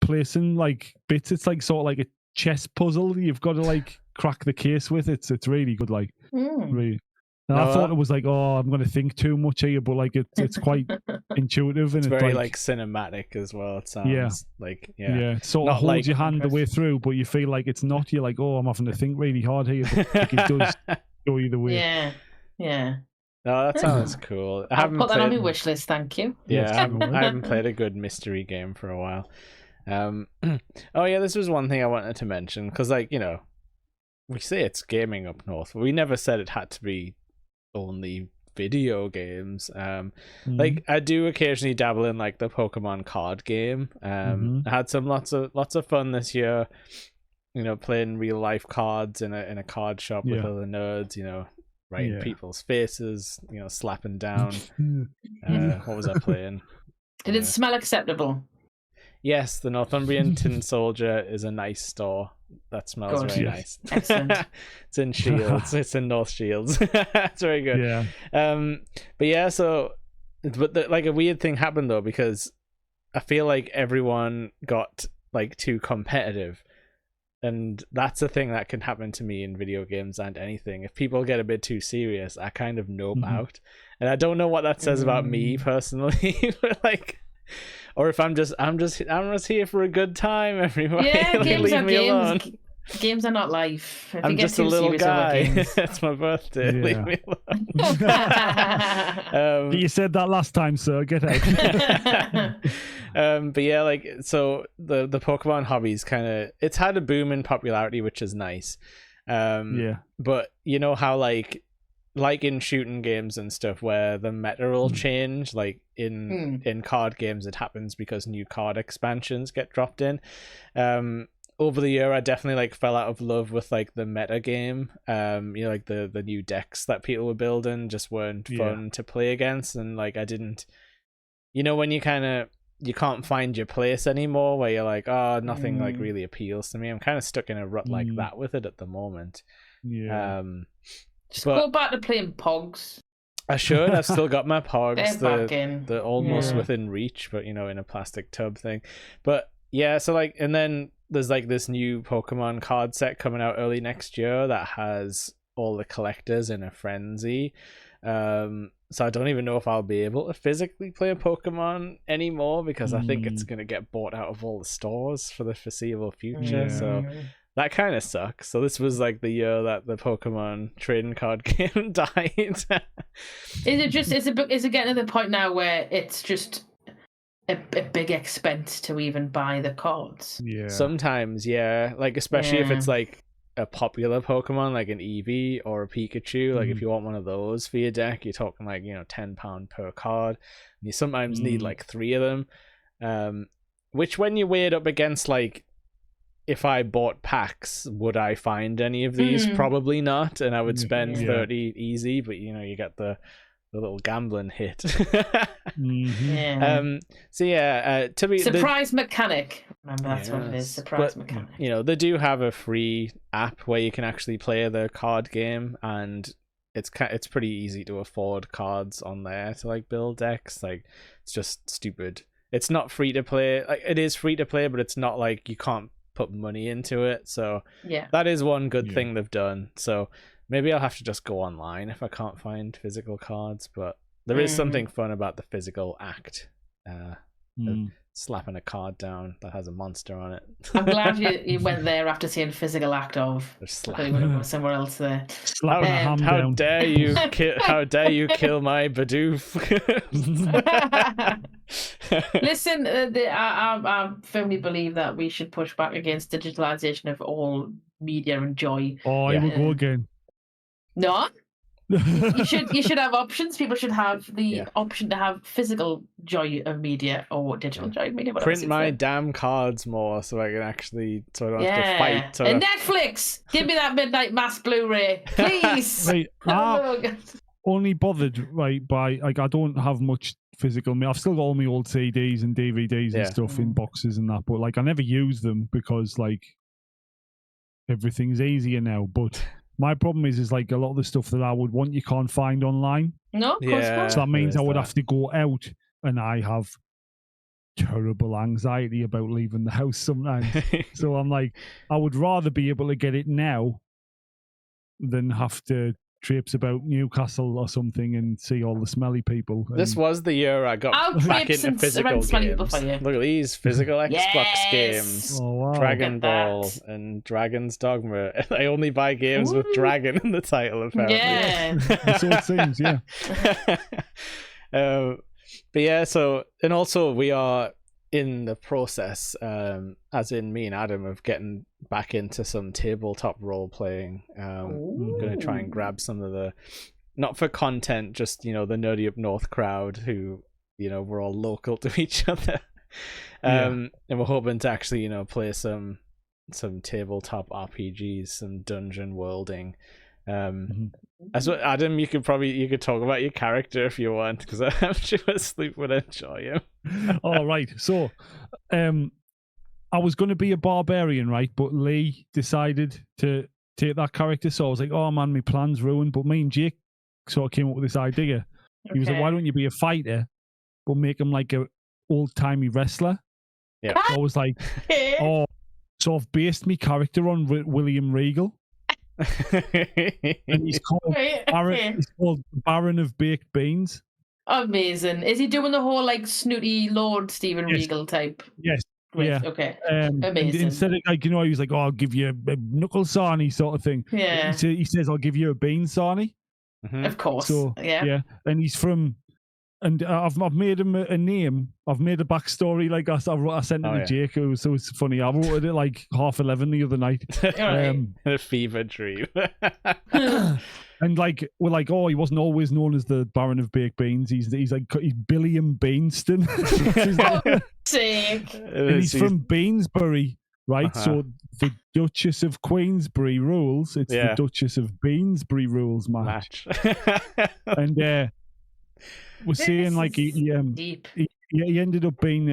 placing like bits. It's like sort of like a chess puzzle. You've got to like crack the case with. It's really good, like really. And I thought it was like, I'm going to think too much here, but like it's quite intuitive, and it's very like cinematic as well. It sounds like it sort of holds like your hand the way through, but you feel like it's not. You're like, I'm having to think really hard here, but like, it does go either way. Yeah. No, that sounds cool. I'll put that on my wish list. Thank you. Yeah, I haven't played a good mystery game for a while. This was one thing I wanted to mention, because like, you know, we say it's gaming up north, but we never said it had to be only video games. Like I do occasionally dabble in like the Pokemon card game. I had some lots of fun this year, you know, playing real life cards in a card shop with other nerds, you know, writing people's faces, you know, slapping down. What was I playing? Did it smell acceptable? Yes, the Northumbrian Tin Soldier is a nice store. That smells very nice. Excellent. It's in Shields. It's in North Shields. It's very good. Yeah. But like a weird thing happened though, because I feel like everyone got like too competitive, and that's a thing that can happen to me in video games and anything. If people get a bit too serious, I kind of nope out, and I don't know what that says about me personally, but like. Or if I'm just here for a good time, everyone. Yeah, like, games leave are me games. alone. Games are not life. If I'm you get just too a little guy. Games... It's my birthday. Yeah. Leave me alone. You said that last time, sir. Get out. But yeah, like so the Pokemon hobby's it's had a boom in popularity, which is nice. But you know how like in shooting games and stuff where the meta will change, like in card games it happens because new card expansions get dropped in. Over the year I definitely like fell out of love with like the meta game. You know, like the new decks that people were building just weren't fun to play against, and like I didn't, you know, when you can't find your place anymore, where you're like, nothing like really appeals to me. I'm kind of stuck in a rut like that with it at the moment. Just go back to playing Pogs. I should. I've still got my Pogs. They're almost Yeah. within reach, but you know, in a plastic tub thing. But yeah, so like, and then there's like this new Pokemon card set coming out early next year that has all the collectors in a frenzy. So I don't even know if I'll be able to physically play a Pokemon anymore, because I think it's gonna get bought out of all the stores for the foreseeable future. So that kind of sucks. So this was like the year that the Pokemon trading card game died. Is it getting to the point now where it's just a big expense to even buy the cards? Yeah. Sometimes, yeah. Like especially if it's like a popular Pokemon like an Eevee or a Pikachu, like if you want one of those for your deck, you're talking like, you know, £10 per card. And you sometimes need like 3 of them. Which when you weigh it up against like, if I bought packs, would I find any of these? Probably not, and I would spend 30 easy, but you know, you get the little gambling hit. So yeah, to be surprise mechanic. Remember, that's what it is. Surprise mechanic. You know, they do have a free app where you can actually play the card game, and it's pretty easy to afford cards on there to like build decks. Like, it's just stupid. It's not free to play. Like, it is free to play, but it's not like you can't put money into it. So that is one good thing they've done. So maybe I'll have to just go online if I can't find physical cards, but there is something fun about the physical act of slapping a card down that has a monster on it. I'm glad you went there after seeing physical act of. I would have gone somewhere else there. How dare you kill my Bidoof. Listen, I firmly believe that we should push back against digitalization of all media and joy. Oh, I will go again. No, you should have options. People should have the option to have physical joy of media or digital joy of media. Print my damn cards more so I can actually, so I don't have to fight. And Netflix, give me that Midnight Mass Blu-ray, please. Right, only bothered by like, I don't have much physical. I've still got all my old CDs and DVDs and stuff in boxes and that, but like I never use them because like everything's easier now. But my problem is like a lot of the stuff that I would want you can't find online. No, of course not. So that means I would have to go out, and I have terrible anxiety about leaving the house sometimes. So I'm like, I would rather be able to get it now than have to traipse about Newcastle or something and see all the smelly people. This was the year I got back into physical games. Look at these physical Xbox games. Oh, wow. Dragon Ball and Dragon's Dogma. I only buy games with Dragon in the title, apparently. Yeah. So it seems, yeah. But yeah, so, and also we are in the process, as in me and Adam, of getting back into some tabletop role playing. I'm going to try and grab some of the, not for content, just, you know, the nerdy up north crowd who, you know, we're all local to each other. And we're hoping to actually, you know, play some tabletop RPGs, some dungeon worlding. As well, Adam, you could talk about your character if you want, because I'm sure Sleep would enjoy him. All right, so I was going to be a barbarian, right? But Lee decided to take that character, so I was like, "Oh man, my plan's ruined." But me and Jake sort of came up with this idea. He was like, "Why don't you be a fighter, but make him like a old timey wrestler?" Yeah, so I was like, "Oh," so I've based my character on William Regal. And he's called Baron of Baked Beans. Amazing. Is he doing the whole like snooty Lord Stephen Regal type? Yes. Okay. Amazing. Instead of like, you know, he was like, "Oh, I'll give you a knuckle sarnie sort of thing." Yeah. He says, "I'll give you a bean sarnie." Of course. So yeah, and he's from. And I've made him a name. I've made a backstory. Like I sent it to Jake. So it's funny. I wrote it at like 11:30 the other night. A fever dream. And like we're like, oh, he wasn't always known as the Baron of Baked Beans. He's Billiam Beanston. Sick. And he's from Beansbury, right? So the Duchess of Queensbury rules. It's the Duchess of Beansbury rules match. And we're saying like he ended up being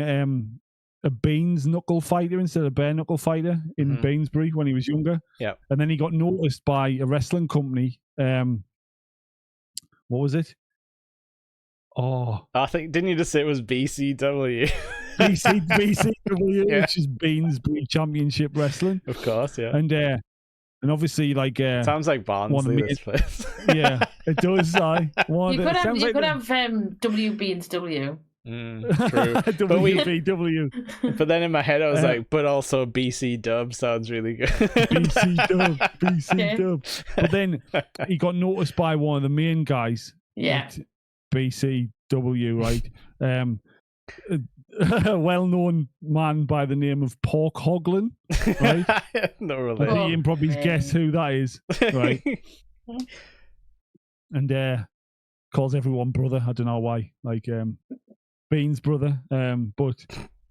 a beans knuckle fighter instead of bare knuckle fighter in Beansbury when he was younger. Yeah, and then he got noticed by a wrestling company. What was it? Oh, I think, didn't you just say it was BCW? BCW, which is Beansbury Championship Wrestling, of course. Yeah, and obviously, like sounds like Barnsley. This place. Yeah, it does. You could have WB and W. True. WBW. But then in my head, I was like, but also BC Dub sounds really good. BC Dub. But then he got noticed by one of the main guys. Yeah. BCW, right? well-known man by the name of Pork Hoglin, right? No I relation. think you can probably guess who that is, right? And calls everyone brother. I don't know why, like Bean's brother. But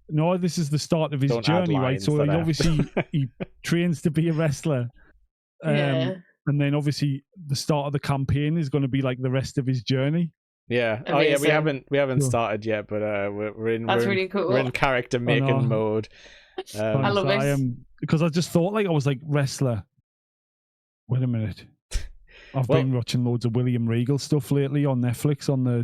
no, this is the start of his journey, right? So he obviously he trains to be a wrestler. And then obviously the start of the campaign is going to be like the rest of his journey. Yeah. Amazing. Oh yeah, we haven't started yet, but really cool. We're in character making mode. I love it. Because I just thought I was like wrestler. Wait a minute. I've been watching loads of William Regal stuff lately on Netflix on the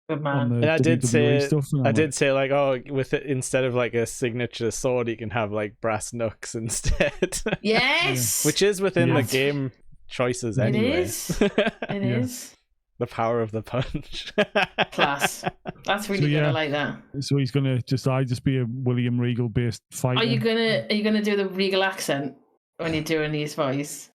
Good man. on the WWE stuff. I did say like, oh, with it instead of like a signature sword, you can have like brass knucks instead. Yes. Which is within the game choices anyway. It is. It is. The power of the punch. Class. That's really good. I like that. So he's gonna just be a William Regal based fighter. Are you gonna do the Regal accent when you're doing his voice?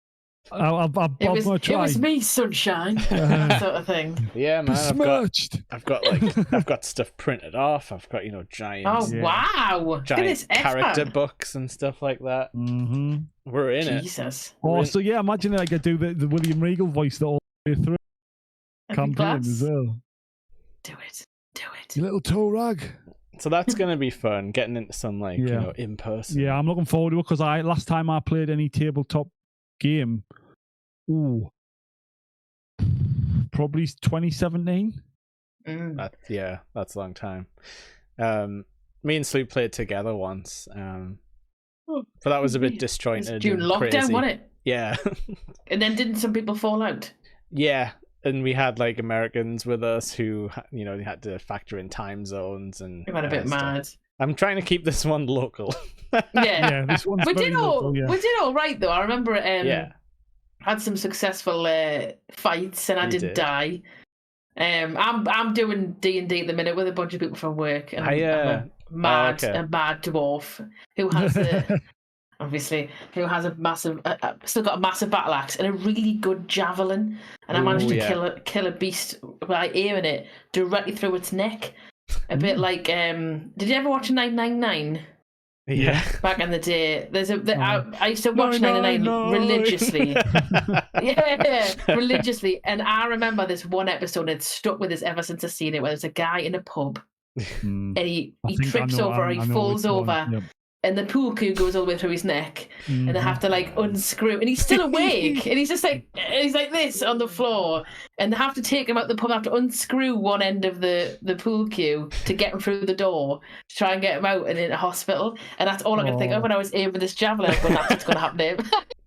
I'm gonna try. It was me, sunshine, sort of thing. Yeah, man. Besmirched. I've got stuff printed off. I've got giant. Oh wow! Giant character books and stuff like that. Mm-hmm. We're in Jesus. it. So yeah, imagine I could do the William Regal voice the whole way through campaign as well. Do it. You little toe rag. So that's gonna be fun. Getting into some in person. Yeah, I'm looking forward to it because last time I played any tabletop game, probably 2017. That's a long time. Me and Sloop played together once, but that was a bit disjointed. During lockdown, crazy. wasn't it? Yeah. And then didn't some people fall out? Yeah, and we had like Americans with us who they had to factor in time zones and. We went a bit mad. I'm trying to keep this one local. Yeah, this one's we did all right though. I remember had some successful fights and I didn't die. I'm doing D&D at the minute with a bunch of people from work, and I'm a mad dwarf who has still got a massive battle axe and a really good javelin, and I managed to kill a beast by aiming it directly through its neck. A bit like did you ever watch 999? Yeah. Back in the day, I used to watch 999 religiously. Religiously. And I remember this one episode, it stuck with us ever since I've seen it, where there's a guy in a pub and he trips over, he falls over, and the pool cue goes all the way through his neck, and they have to like unscrew, and he's still awake, and he's just like this on the floor, and they have to take him out the pub, have to unscrew one end of the pool cue to get him through the door to try and get him out and in a hospital. And that's all I could think of when I was aiming this javelin. But that's what's going to happen to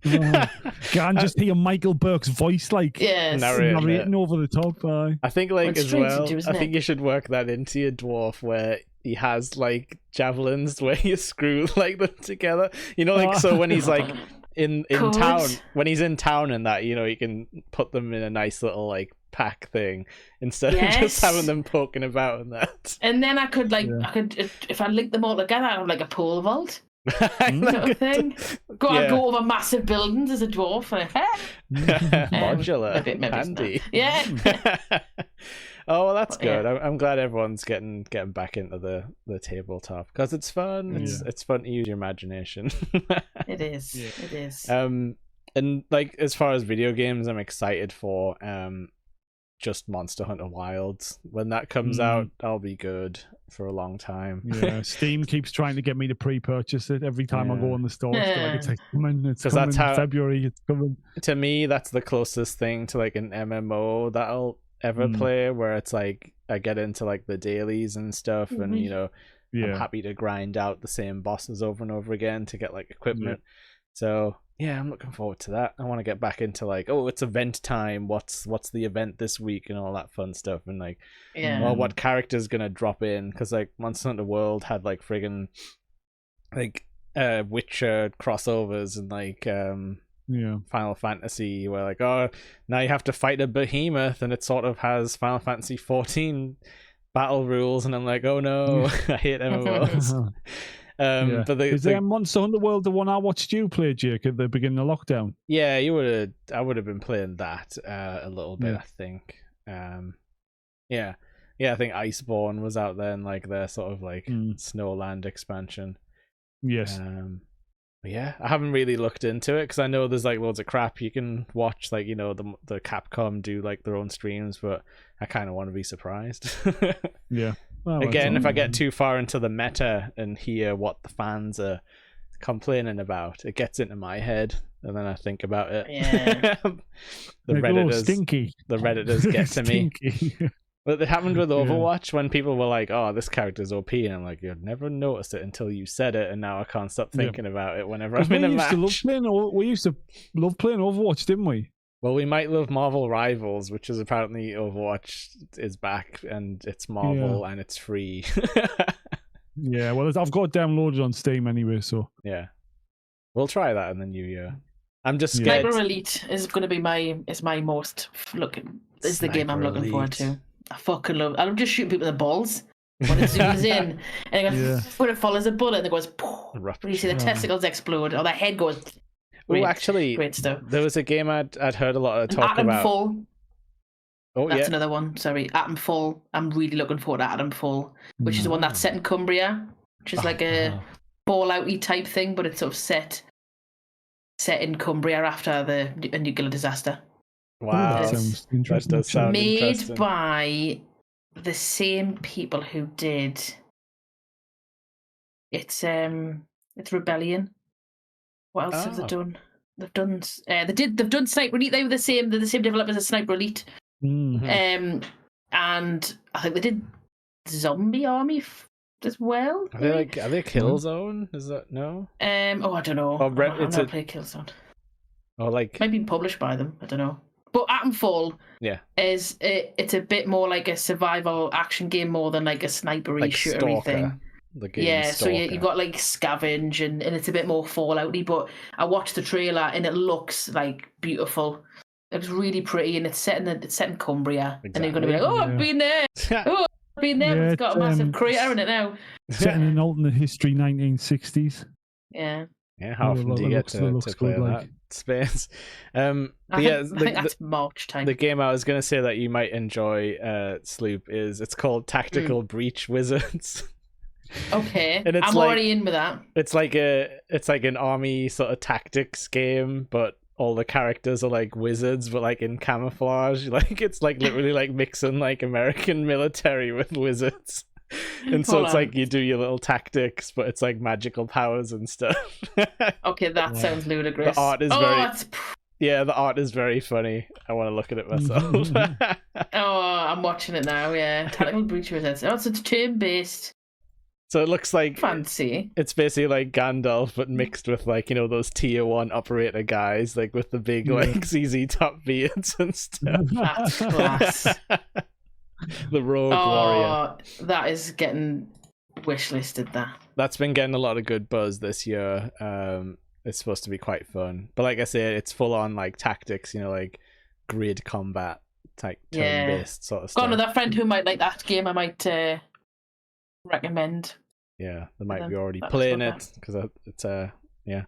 him. Can just hear Michael Burke's voice narrating over the top. I think as well. I think you should work that into your dwarf where he has like javelins where you screw like them together. So when he's like in town, when he's in town and that, you can put them in a nice little like pack thing instead of just having them poking about and that. And then I could if I linked them all together, I'd have like a pole vault. Sort of thing. Go over massive buildings as a dwarf. Modular, maybe handy. Yeah. Oh, well, that's good. Yeah. I'm glad everyone's getting back into the tabletop because it's fun. It's fun to use your imagination. It is. Yeah. It is. And like as far as video games, I'm excited for just Monster Hunter Wilds. When that comes out, I'll be good for a long time. Yeah, Steam keeps trying to get me to pre-purchase it every time I go on the store. It's coming in February. It's coming. To me, that's the closest thing to like an MMO that I'll ever play, where it's like I get into like the dailies and stuff, and I'm happy to grind out the same bosses over and over again to get like equipment. So yeah, I'm looking forward to that. I want to get back into like, it's event time. What's the event this week and all that fun stuff, and like, what character's gonna drop in? Because like Monster Hunter World had like friggin' like Witcher crossovers and like Final Fantasy, where like, now you have to fight a behemoth, and it sort of has Final Fantasy 14 battle rules, and I'm like, oh no, I hate MMOs. But is Monster Hunter World the one I watched you play, Jake, at the beginning of lockdown? Yeah, I would have been playing that a little bit, I think. Yeah, I think Iceborne was out there in like their sort of like Snowland expansion. Yes. But yeah, I haven't really looked into it because I know there's like loads of crap you can watch, like, you know, the Capcom do like their own streams, but I kind of want to be surprised. Yeah. Well, again, if I get too far into the meta and hear what the fans are complaining about, it gets into my head, and then I think about it. Yeah. The The Redditors get to me. But it happened with Overwatch when people were like, "Oh, this character's OP," and I'm like, "You'd never noticed it until you said it," and now I can't stop thinking about it whenever I'm in a match. We used to love playing Overwatch, didn't we? Well, we might love Marvel Rivals, which is apparently Overwatch is back, and it's Marvel and it's free. Yeah, well, I've got it downloaded on Steam anyway, so yeah, we'll try that in the new year. I'm just scared. Sniper Elite is going to be my most looking. Is the game I'm looking forward to. I fucking love. I'm just shooting people in the balls when it zooms in, and it goes, when it follows a bullet, and it goes. You see the testicles explode, or the head goes. Oh, actually, great stuff. There was a game I'd heard a lot of talk about. Atomfall. Oh, that's another one. Sorry, Atomfall. I'm really looking forward to Atomfall, which is the one that's set in Cumbria, which is like a Fallout-y type thing, but it's sort of set in Cumbria after a nuclear disaster. Wow, that sounds interesting. That does sound made by the same people who did. It's Rebellion. What else have they done? They've done Sniper Elite. They were the same developers as Sniper Elite. Mm-hmm. And I think they did Zombie Army as well. Are they Killzone? Is that no? I don't know. I've not played Killzone. Oh, like maybe published by them. I don't know. But Atomfall, it's a bit more like a survival action game more than like a sniper-y shooter thing. So you got like scavenge and it's a bit more Fallout-y. But I watched the trailer and it looks like beautiful. It was really pretty, and it's set in Cumbria. Exactly. And you're going to be like, "Oh, I've been there! Oh, I've been there!" But it's got a massive crater in it now. Set in an alternate history, 1960s. Yeah. Yeah, how often do you get to play in that space? I think that's March time. The game I was going to say that you might enjoy, Sloop, it's called Tactical Breach Wizards. Okay, and I'm already in with that. It's like an army sort of tactics game, but all the characters are like wizards, but like in camouflage. Like it's like literally like mixing like American military with wizards. And so it's like you do your little tactics, but it's like magical powers and stuff. Okay, that sounds ludicrous. The art is the art is very funny. I want to look at it myself. I'm watching it now. Yeah, Tactical Breach Wizards. Oh, so it's turn-based. So it looks like fancy. It's basically like Gandalf, but mixed with like, you know, those tier 1 operator guys, like with the big like ZZ Top beards and stuff. That's class. The rogue warrior. That is getting wishlisted. That's been getting a lot of good buzz this year. It's supposed to be quite fun, but like I say, it's full on like tactics, you know, like grid combat type turn-based sort of stuff. Got another friend who might like that game. I might recommend. Yeah, they might be already playing it because it's yeah.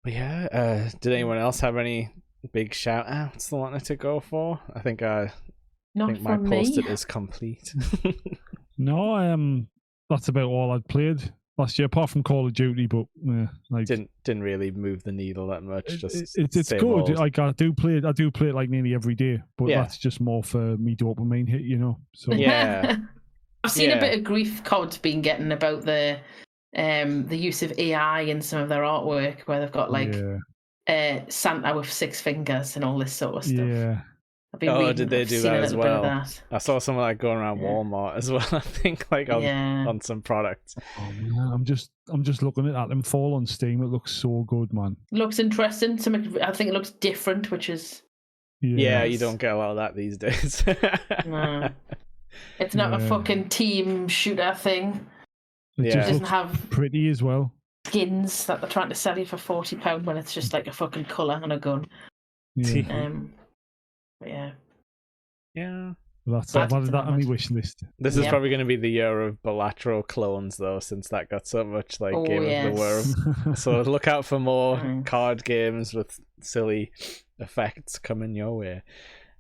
But yeah, did anyone else have any big shout outs they wanted to go for? I think my post-it is complete. No, that's about all I'd played last year, apart from Call of Duty. But like didn't really move the needle that much. It's good. Old. Like I do play it like nearly every day, but that's just more for me dopamine hit, you know. So yeah. I've seen a bit of grief COD's been getting about the use of AI in some of their artwork, where they've got like Santa with 6 fingers and all this sort of stuff. Yeah. Did they do that as well? I saw some like going around Walmart as well. I think like on some products. Oh man, I'm just looking at them fall on Steam. It looks so good, man. Looks interesting. I think it looks different, which is you don't get a lot of that these days. No. It's not a fucking team shooter thing. It doesn't have pretty as well. Skins that they're trying to sell you for £40 when it's just like a fucking colour and a gun. Yeah. But yeah. Yeah. Well, I've added that on my wish list. This is probably going to be the year of Balatro clones, though, since that got so much like Game of the World. So look out for more card games with silly effects coming your way.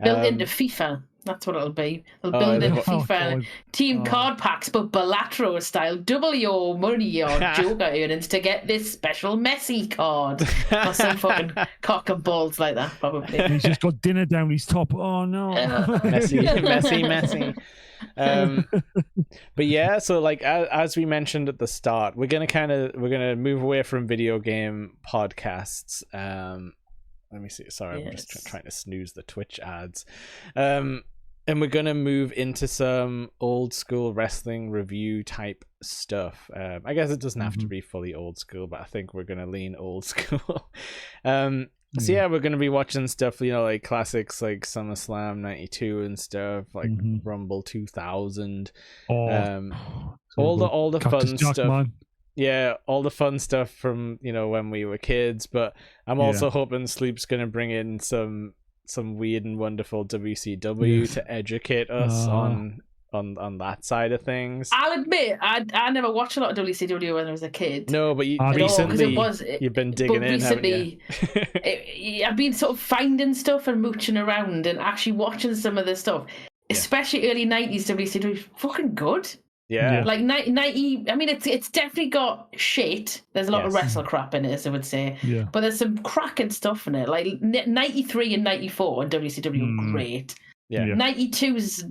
Built into FIFA. That's what it'll be. They'll build into FIFA team card packs, but Balatro style. Double your money or Joker earnings to get this special Messi card. Or some fucking cock and balls like that, probably. And he's just got dinner down his top. Oh, no. Messi. But yeah, so like as we mentioned at the start, we're gonna move away from video game podcasts. Let me see. Sorry, I'm just trying to snooze the Twitch ads. And we're gonna move into some old school wrestling review type stuff. I guess it doesn't have to be fully old school, but I think we're gonna lean old school. So yeah, we're gonna be watching stuff, like classics like SummerSlam '92 and stuff, like Rumble 2000. All the fun stuff. Man. Yeah, all the fun stuff from when we were kids. But I'm also hoping Sleep's gonna bring in some weird and wonderful WCW to educate us on that side of things. I'll admit, I never watched a lot of WCW when I was a kid. No, but recently you've been digging in, haven't you? I've been sort of finding stuff and mooching around and actually watching some of the stuff, especially early 90s WCW. Fucking good. Yeah. Like 90, I mean, it's definitely got shit. There's a lot of wrestle crap in it, as I would say. Yeah. But there's some cracking stuff in it. Like 93 and 94 and WCW are great. Yeah. 92 is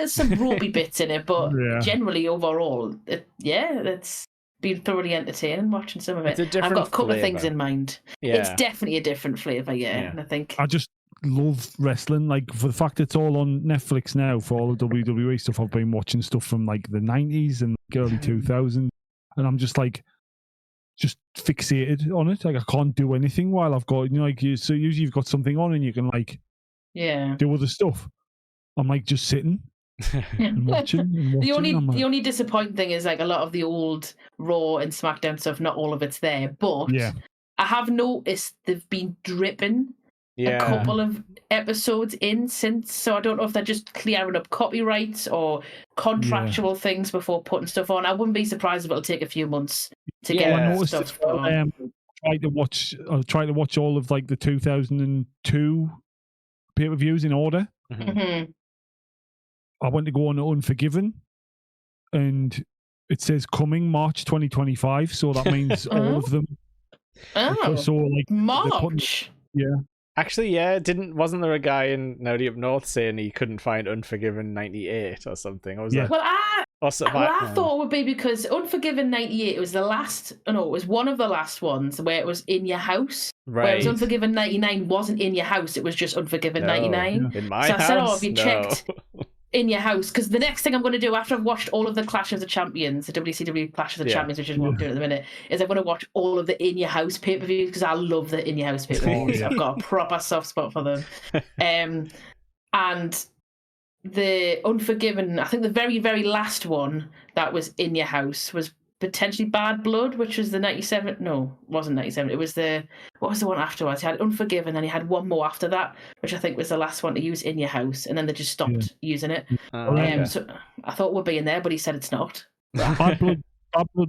some ropey bits in it, but generally overall, it's been thoroughly entertaining watching some of it. I've got a couple of things in mind. Yeah. It's definitely a different flavour, and I think I just love wrestling, like for the fact it's all on Netflix now. For all the WWE stuff, I've been watching stuff from like the 90s and early 2000s, and I'm just fixated on it. Like I can't do anything while I've got so usually you've got something on and you can do other stuff. I'm like just sitting and watching. The only disappointing thing is like a lot of the old Raw and SmackDown stuff, not all of it's there, but I have noticed they've been dripping a couple of episodes in since, so I don't know if they're just clearing up copyrights or contractual things before putting stuff on. I wouldn't be surprised if it'll take a few months to get stuff put on. I tried to watch all of like the 2002 pay-per-views in order. Mm-hmm. I went to go on Unforgiven, and it says coming March 2025, so that means all of them. Oh, so like March. Actually, wasn't there a guy in Naughty Up North saying he couldn't find Unforgiven 98 or something? Or was that... Well, I thought it would be because Unforgiven 98 was it was one of the last ones where it was in your house. Right. Whereas Unforgiven 99 wasn't in your house, it was just Unforgiven 99. In my house? I said, have you checked in your house? Because the next thing I'm going to do after I've watched all of the Clash of the Champions, the WCW Clash of the Champions, which is what I'm doing at the minute, is I'm going to watch all of the in your house pay-per-views because I love the in your house pay-per-views. I've got a proper soft spot for them. And the Unforgiven, I think the very, very last one that was in your house was potentially Bad Blood, which was the 97. No, it wasn't 97. It was what was the one afterwards? He had Unforgiven, and he had one more after that, which I think was the last one to use in your house, and then they just stopped using it. So I thought it would be in there, but he said it's not. Bad Blood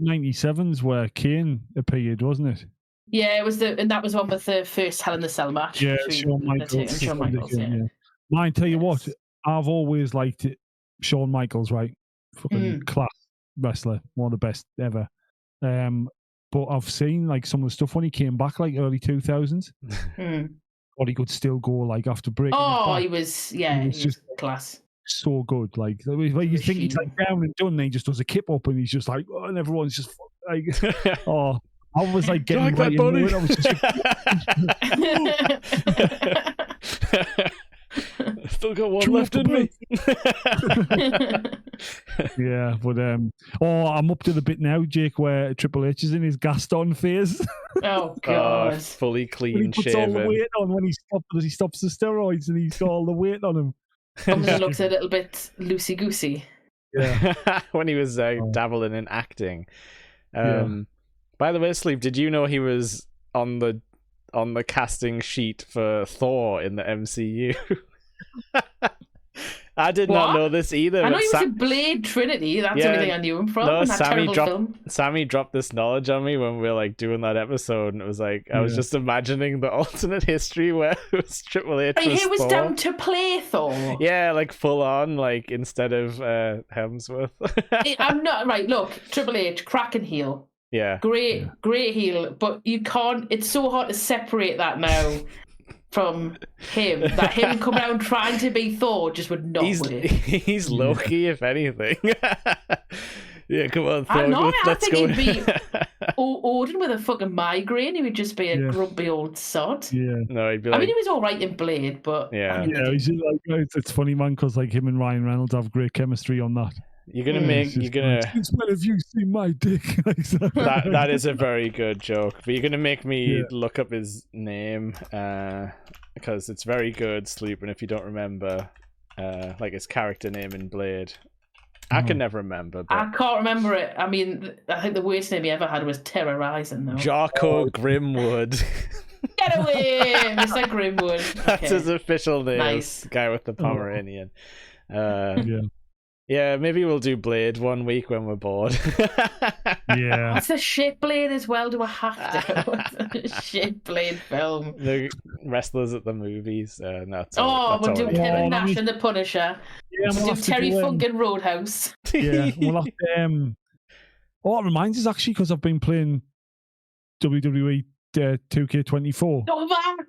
97's where Kane appeared, wasn't it? Yeah, it was and that was one with the first Hell in the Cell match. Yeah, Shawn Michaels. Mine, tell you what, I've always liked it. Shawn Michaels, right? Fucking class wrestler, one of the best ever. But I've seen like some of the stuff when he came back, like early 2000s. Or he could still go like after breaking. Oh, he was just class. So good, like you think he's like down and done, and he just does a kip up, and he's just like, and everyone's just like, oh, I was like getting right into it. I was just still got one left in me. Yeah, but I'm up to the bit now, Jake, where Triple H is in his Gaston phase. Oh god, fully clean shaven. He puts all the weight on when he stops the steroids, and he's got all the weight on him. And he looks a little bit loosey goosey. Yeah, when he was dabbling in acting. By the way, Sleep, did you know he was on the casting sheet for Thor in the MCU? I did not know this either. I know he was a Blade Trinity. That's the only thing I knew him from. No, Sammy dropped this knowledge on me when we were like doing that episode, and it was like I was just imagining the alternate history where it was Triple H. He was down to play Thor. Yeah, like full on, like instead of Hemsworth. I'm not right. Look, Triple H, cracking heel. Yeah, great heel, but you can't. It's so hard to separate that now. From him, that him coming out trying to be Thor just would not work. He's Loki, if anything. Yeah, come on, Thor. I think he'd be Odin with a fucking migraine. He would just be a grumpy old sod. Yeah, no, he'd be like... I mean, he was all right in Blade, but it's funny, man, because like him and Ryan Reynolds have great chemistry on that. Since when have you seen my dick? that is a very good joke, but you're gonna make me look up his name because it's very good, Sleeping, if you don't remember like his character name in Blade. I can never remember, but... I can't remember it. I mean, I think the worst name he ever had was Terrorizing, though. Jocko Grimwood. Get away, Mr. Grimwood. That's his official name. Nice. The guy with the Pomeranian. Yeah, maybe we'll do Blade one week when we're bored. Yeah. It's a shit Blade as well, do I have to? Shit Blade film. The wrestlers at the movies. We'll do Kevin Nash and the Punisher. Yeah, we'll do Terry Funk and Roadhouse. Yeah, we'll have to... Oh, it reminds us, actually, because I've been playing WWE 2K24.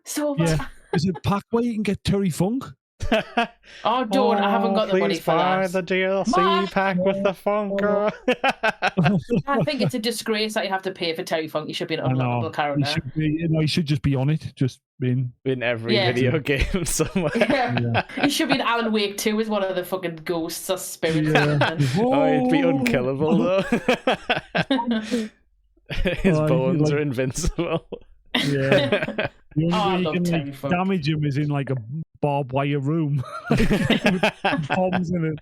So bad. Yeah. There's a pack where you can get Terry Funk. Don't! I haven't got the money for that. The DLC pack with the Funko. I think it's a disgrace that you have to pay for Terry Funk. He should be an unlockable character. He should just be on it, just in every video game somewhere. Yeah. He should be in Alan Wake 2 as one of the fucking ghosts or spirits. He'd be unkillable though. His bones are invincible. Yeah. The only way you can damage him is in like a barbed wire room with bombs in it.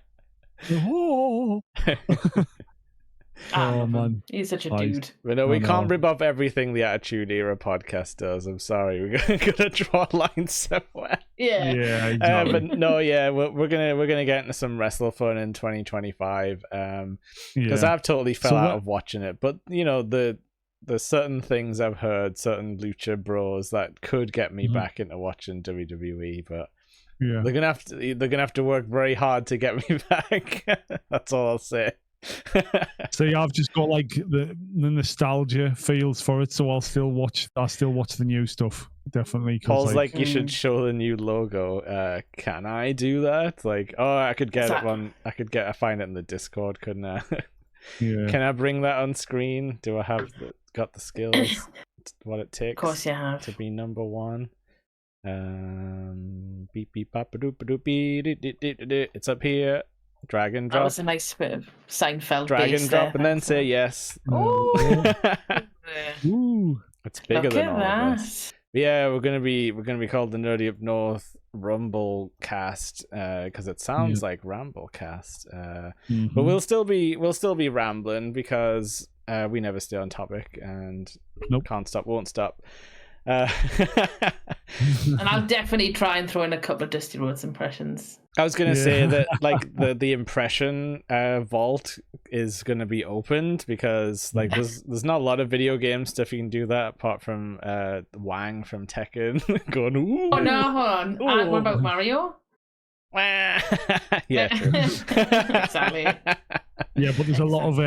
Oh man, he's such a dude. But no, we can't rip off everything the Attitude Era podcast does. I'm sorry, we're gonna draw a line somewhere. Yeah, exactly. But no, we're gonna get into some wrestle fun in 2025. Because I've totally fell out of watching it. But you know, there's certain things I've heard, certain lucha bros that could get me back into watching WWE, but they're gonna have to work very hard to get me back. That's all I'll say. So I've just got like the nostalgia feels for it, so I'll still watch the new stuff, definitely. Paul's like you should show the new logo. Can I do that? Like, I could get it on. I find it in the Discord, couldn't I? Yeah. Can I bring that on screen? Do I have got the skills? What it takes? Of course you have. To be number one. Beep beep bop a doop a doop beep. It's up here. Drag and drop. That was a nice bit of Seinfeld. Drag and drop, and then say yes. Ooh. It's bigger than all of us. Yeah, we're gonna be called the Nerdy Up North Ramblecast because it sounds like Ramblecast. But we'll still be rambling because we never stay on topic and can't stop, won't stop. And I'll definitely try and throw in a couple of Dusty Rhodes impressions. I was gonna say that like the impression vault is gonna be opened because like there's not a lot of video game stuff you can do that apart from Wang from Tekken going ooh. Oh no, hold on. And what about Mario? Yeah, true. Exactly. Yeah, but there's a lot of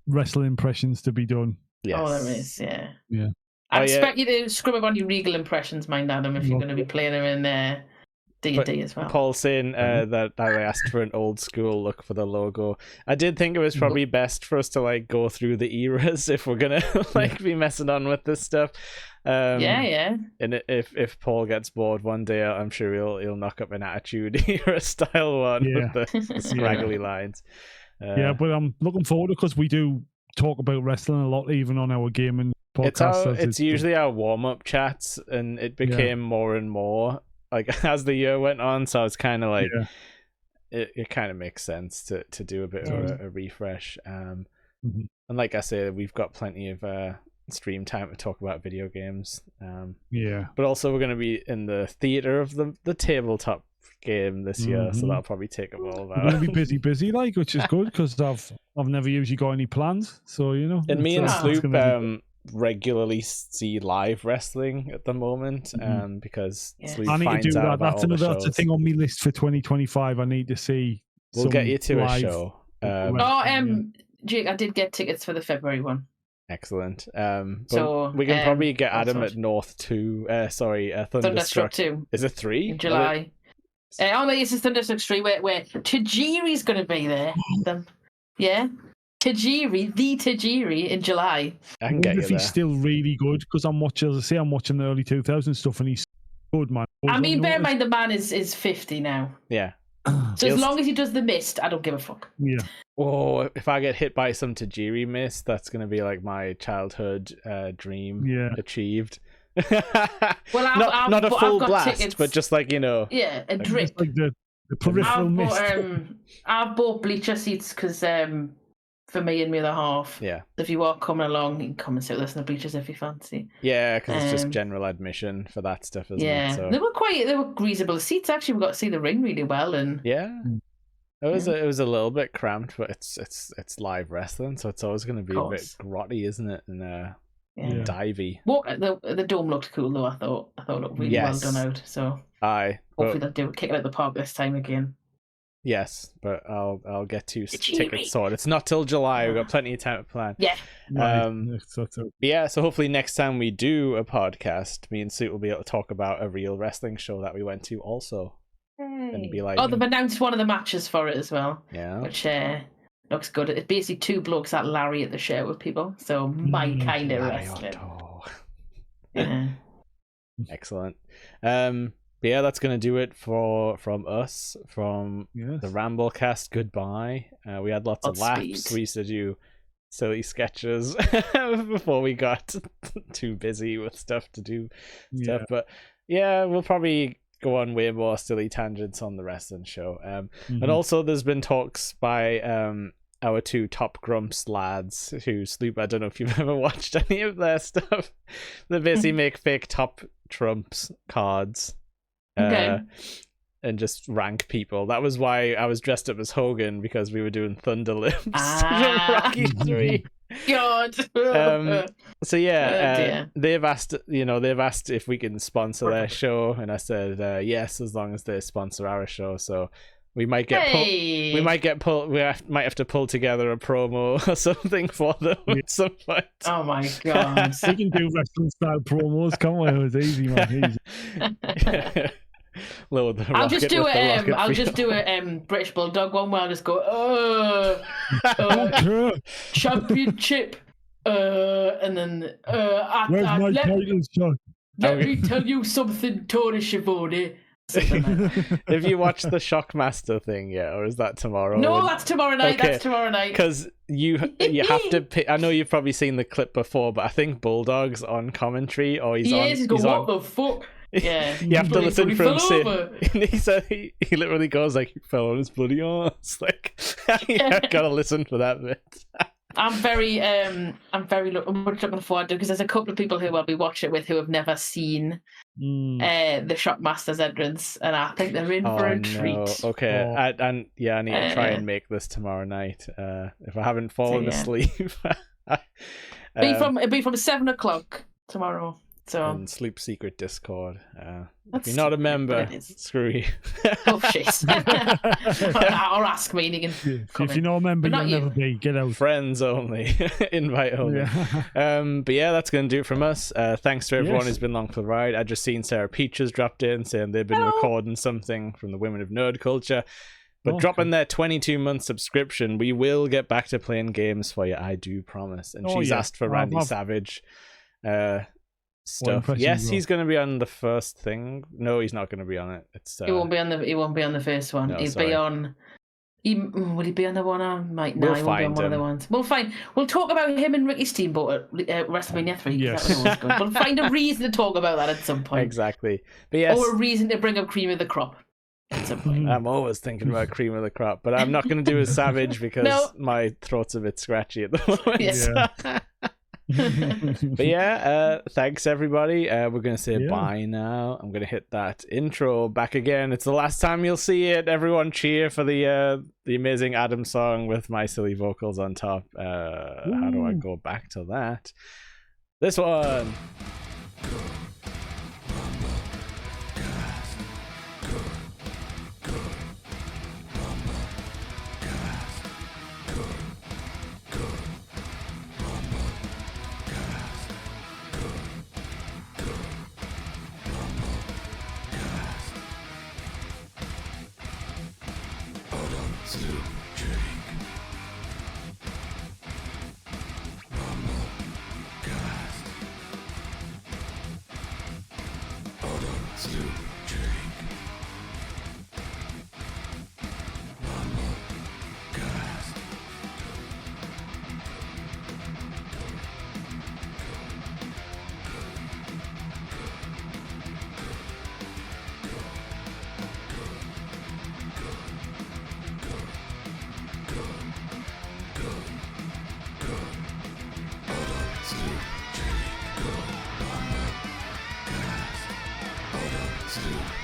wrestling impressions to be done. Yes. Oh, there is. Yeah. I expect you to scrub up on your Regal impressions, mind Adam, if you're going to be playing them in D&D as well. Paul's saying that I asked for an old school look for the logo. I did think it was probably best for us to like go through the eras if we're gonna like be messing on with this stuff. Yeah. And if Paul gets bored one day, I'm sure he'll knock up an Attitude Era style one with the scraggly lines. But I'm looking forward to it because we do talk about wrestling a lot, even on our gaming podcast. It's usually our warm up chats, and it became more and more like as the year went on. So it's kind of like it kind of makes sense to do a bit of a refresh. And like I say, we've got plenty of stream time to talk about video games. But also we're going to be in the theater of the tabletop game this year, so that'll probably take a while. I'm gonna be busy, like, which is good because I've never usually got any plans. So And me and Sloop regularly see live wrestling at the moment, because Sloop I need finds to do out that. That's a thing on my list for 2025. I need to see. We'll get you to a show. Jake, I did get tickets for the February one. Excellent. So we can probably get Adam at North 2. Thunderstruck 2. Is it 3 in July? It's a Thunderstruck 3 where Tajiri's going to be there. Yeah, Tajiri in July. I can get you if he's still really good, because I'm watching the early 2000s stuff, and he's good, man. I mean, bear in mind the man is 50 now. Yeah. So as long as he does the mist, I don't give a fuck. Yeah. Oh, if I get hit by some Tajiri mist, that's going to be like my childhood dream achieved. Well, not a full blast, tickets. but just like, Yeah, a drip. Like the peripheral mist. I've bought bleacher seats because for me and my other half. Yeah. If you are coming along, you can come and sit with us in the bleachers if you fancy. Yeah, because it's just general admission for that stuff, isn't it? So. They were reasonable seats. Actually, we got to see the ring really well, and it was a little bit cramped, but it's live wrestling, so it's always going to be a bit grotty, isn't it? And divey. The dome looked cool though. I thought it looked really well done out. So hopefully they'll kick it out the park this time again. Yes, but I'll get to tickets sorted. It's not till July. We've got plenty of time to plan. Yeah. So hopefully next time we do a podcast, me and Suit will be able to talk about a real wrestling show that we went to also. And be like, they've announced one of the matches for it as well. Yeah. Which looks good. It's basically two blokes that lariat the show with people. So my kind of wrestling. Yeah. Excellent. But yeah, that's gonna do it from us, from the Ramblecast. Goodbye. We had lots of laughs. We used to do silly sketches before we got too busy with stuff to do But yeah, we'll probably go on way more silly tangents on the wrestling show. And also there's been talks by our two Top Grumps lads who Sloop. I don't know if you've ever watched any of their stuff. They basically make fake Top Trumps cards. And just rank people. That was why I was dressed up as Hogan, because we were doing Thunder Lips from Rocky 3. God. So yeah, they've asked if we can sponsor their show, and I said yes, as long as they sponsor our show. So we might get we might have to pull together a promo or something for them at some point. Oh my god. We can do wrestling style promos, come on, it was easy, man. Easy. I'll just do a British Bulldog one where I'll just go championship and then where's my title shot? Let me tell you something, Tony Schiavone. Have you watched the Shockmaster thing yet, or is that tomorrow? No, that's tomorrow night. Okay. That's tomorrow night. Because you have to pick. I know you've probably seen the clip before, but I think Bulldog's on commentary, or he's on. He's what the fuck? Yeah, you have to listen for him say. He said he literally goes like, he fell on his bloody arse. Like, I've got to listen for that bit. I'm very much looking forward to it, because there's a couple of people who I'll be watching it with who have never seen the Shockmaster's entrance, and I think they're in for a treat. Okay, I need to try and make this tomorrow night. If I haven't fallen asleep. It'll be from 7:00 tomorrow. So and Sleep Secret Discord. If you're not a member, screw you. Oh shit! Or ask me. And you can if you're not a member, you'll never be. Get out. Friends only, invite only. Yeah. But yeah, that's gonna do it from us. Thanks to everyone who's been along for the ride. I just seen Sarah Peaches dropped in saying they've been recording something from the Women of Nerd Culture. But dropping their 22-month subscription, we will get back to playing games for you. I do promise. And she's asked for Randy Savage. Stuff. Yes, he's going to be on the first thing. No, he's not going to be on it. He won't be on the first one. No, be on. Would he be on the one I might? No, he won't be on one of the ones. We'll talk about him and Ricky Steamboat at WrestleMania 3. Yes. We'll find a reason to talk about that at some point. Exactly. But yes, or a reason to bring up Cream of the Crop at some point. I'm always thinking about Cream of the Crop, but I'm not going to do a Savage because my throat's a bit scratchy at the moment. Yes. But yeah, thanks everybody. We're gonna say bye now. I'm gonna hit that intro back again. It's the last time you'll see it. Everyone cheer for the amazing Adam song with my silly vocals on top. How do I go back to that? This one. Two.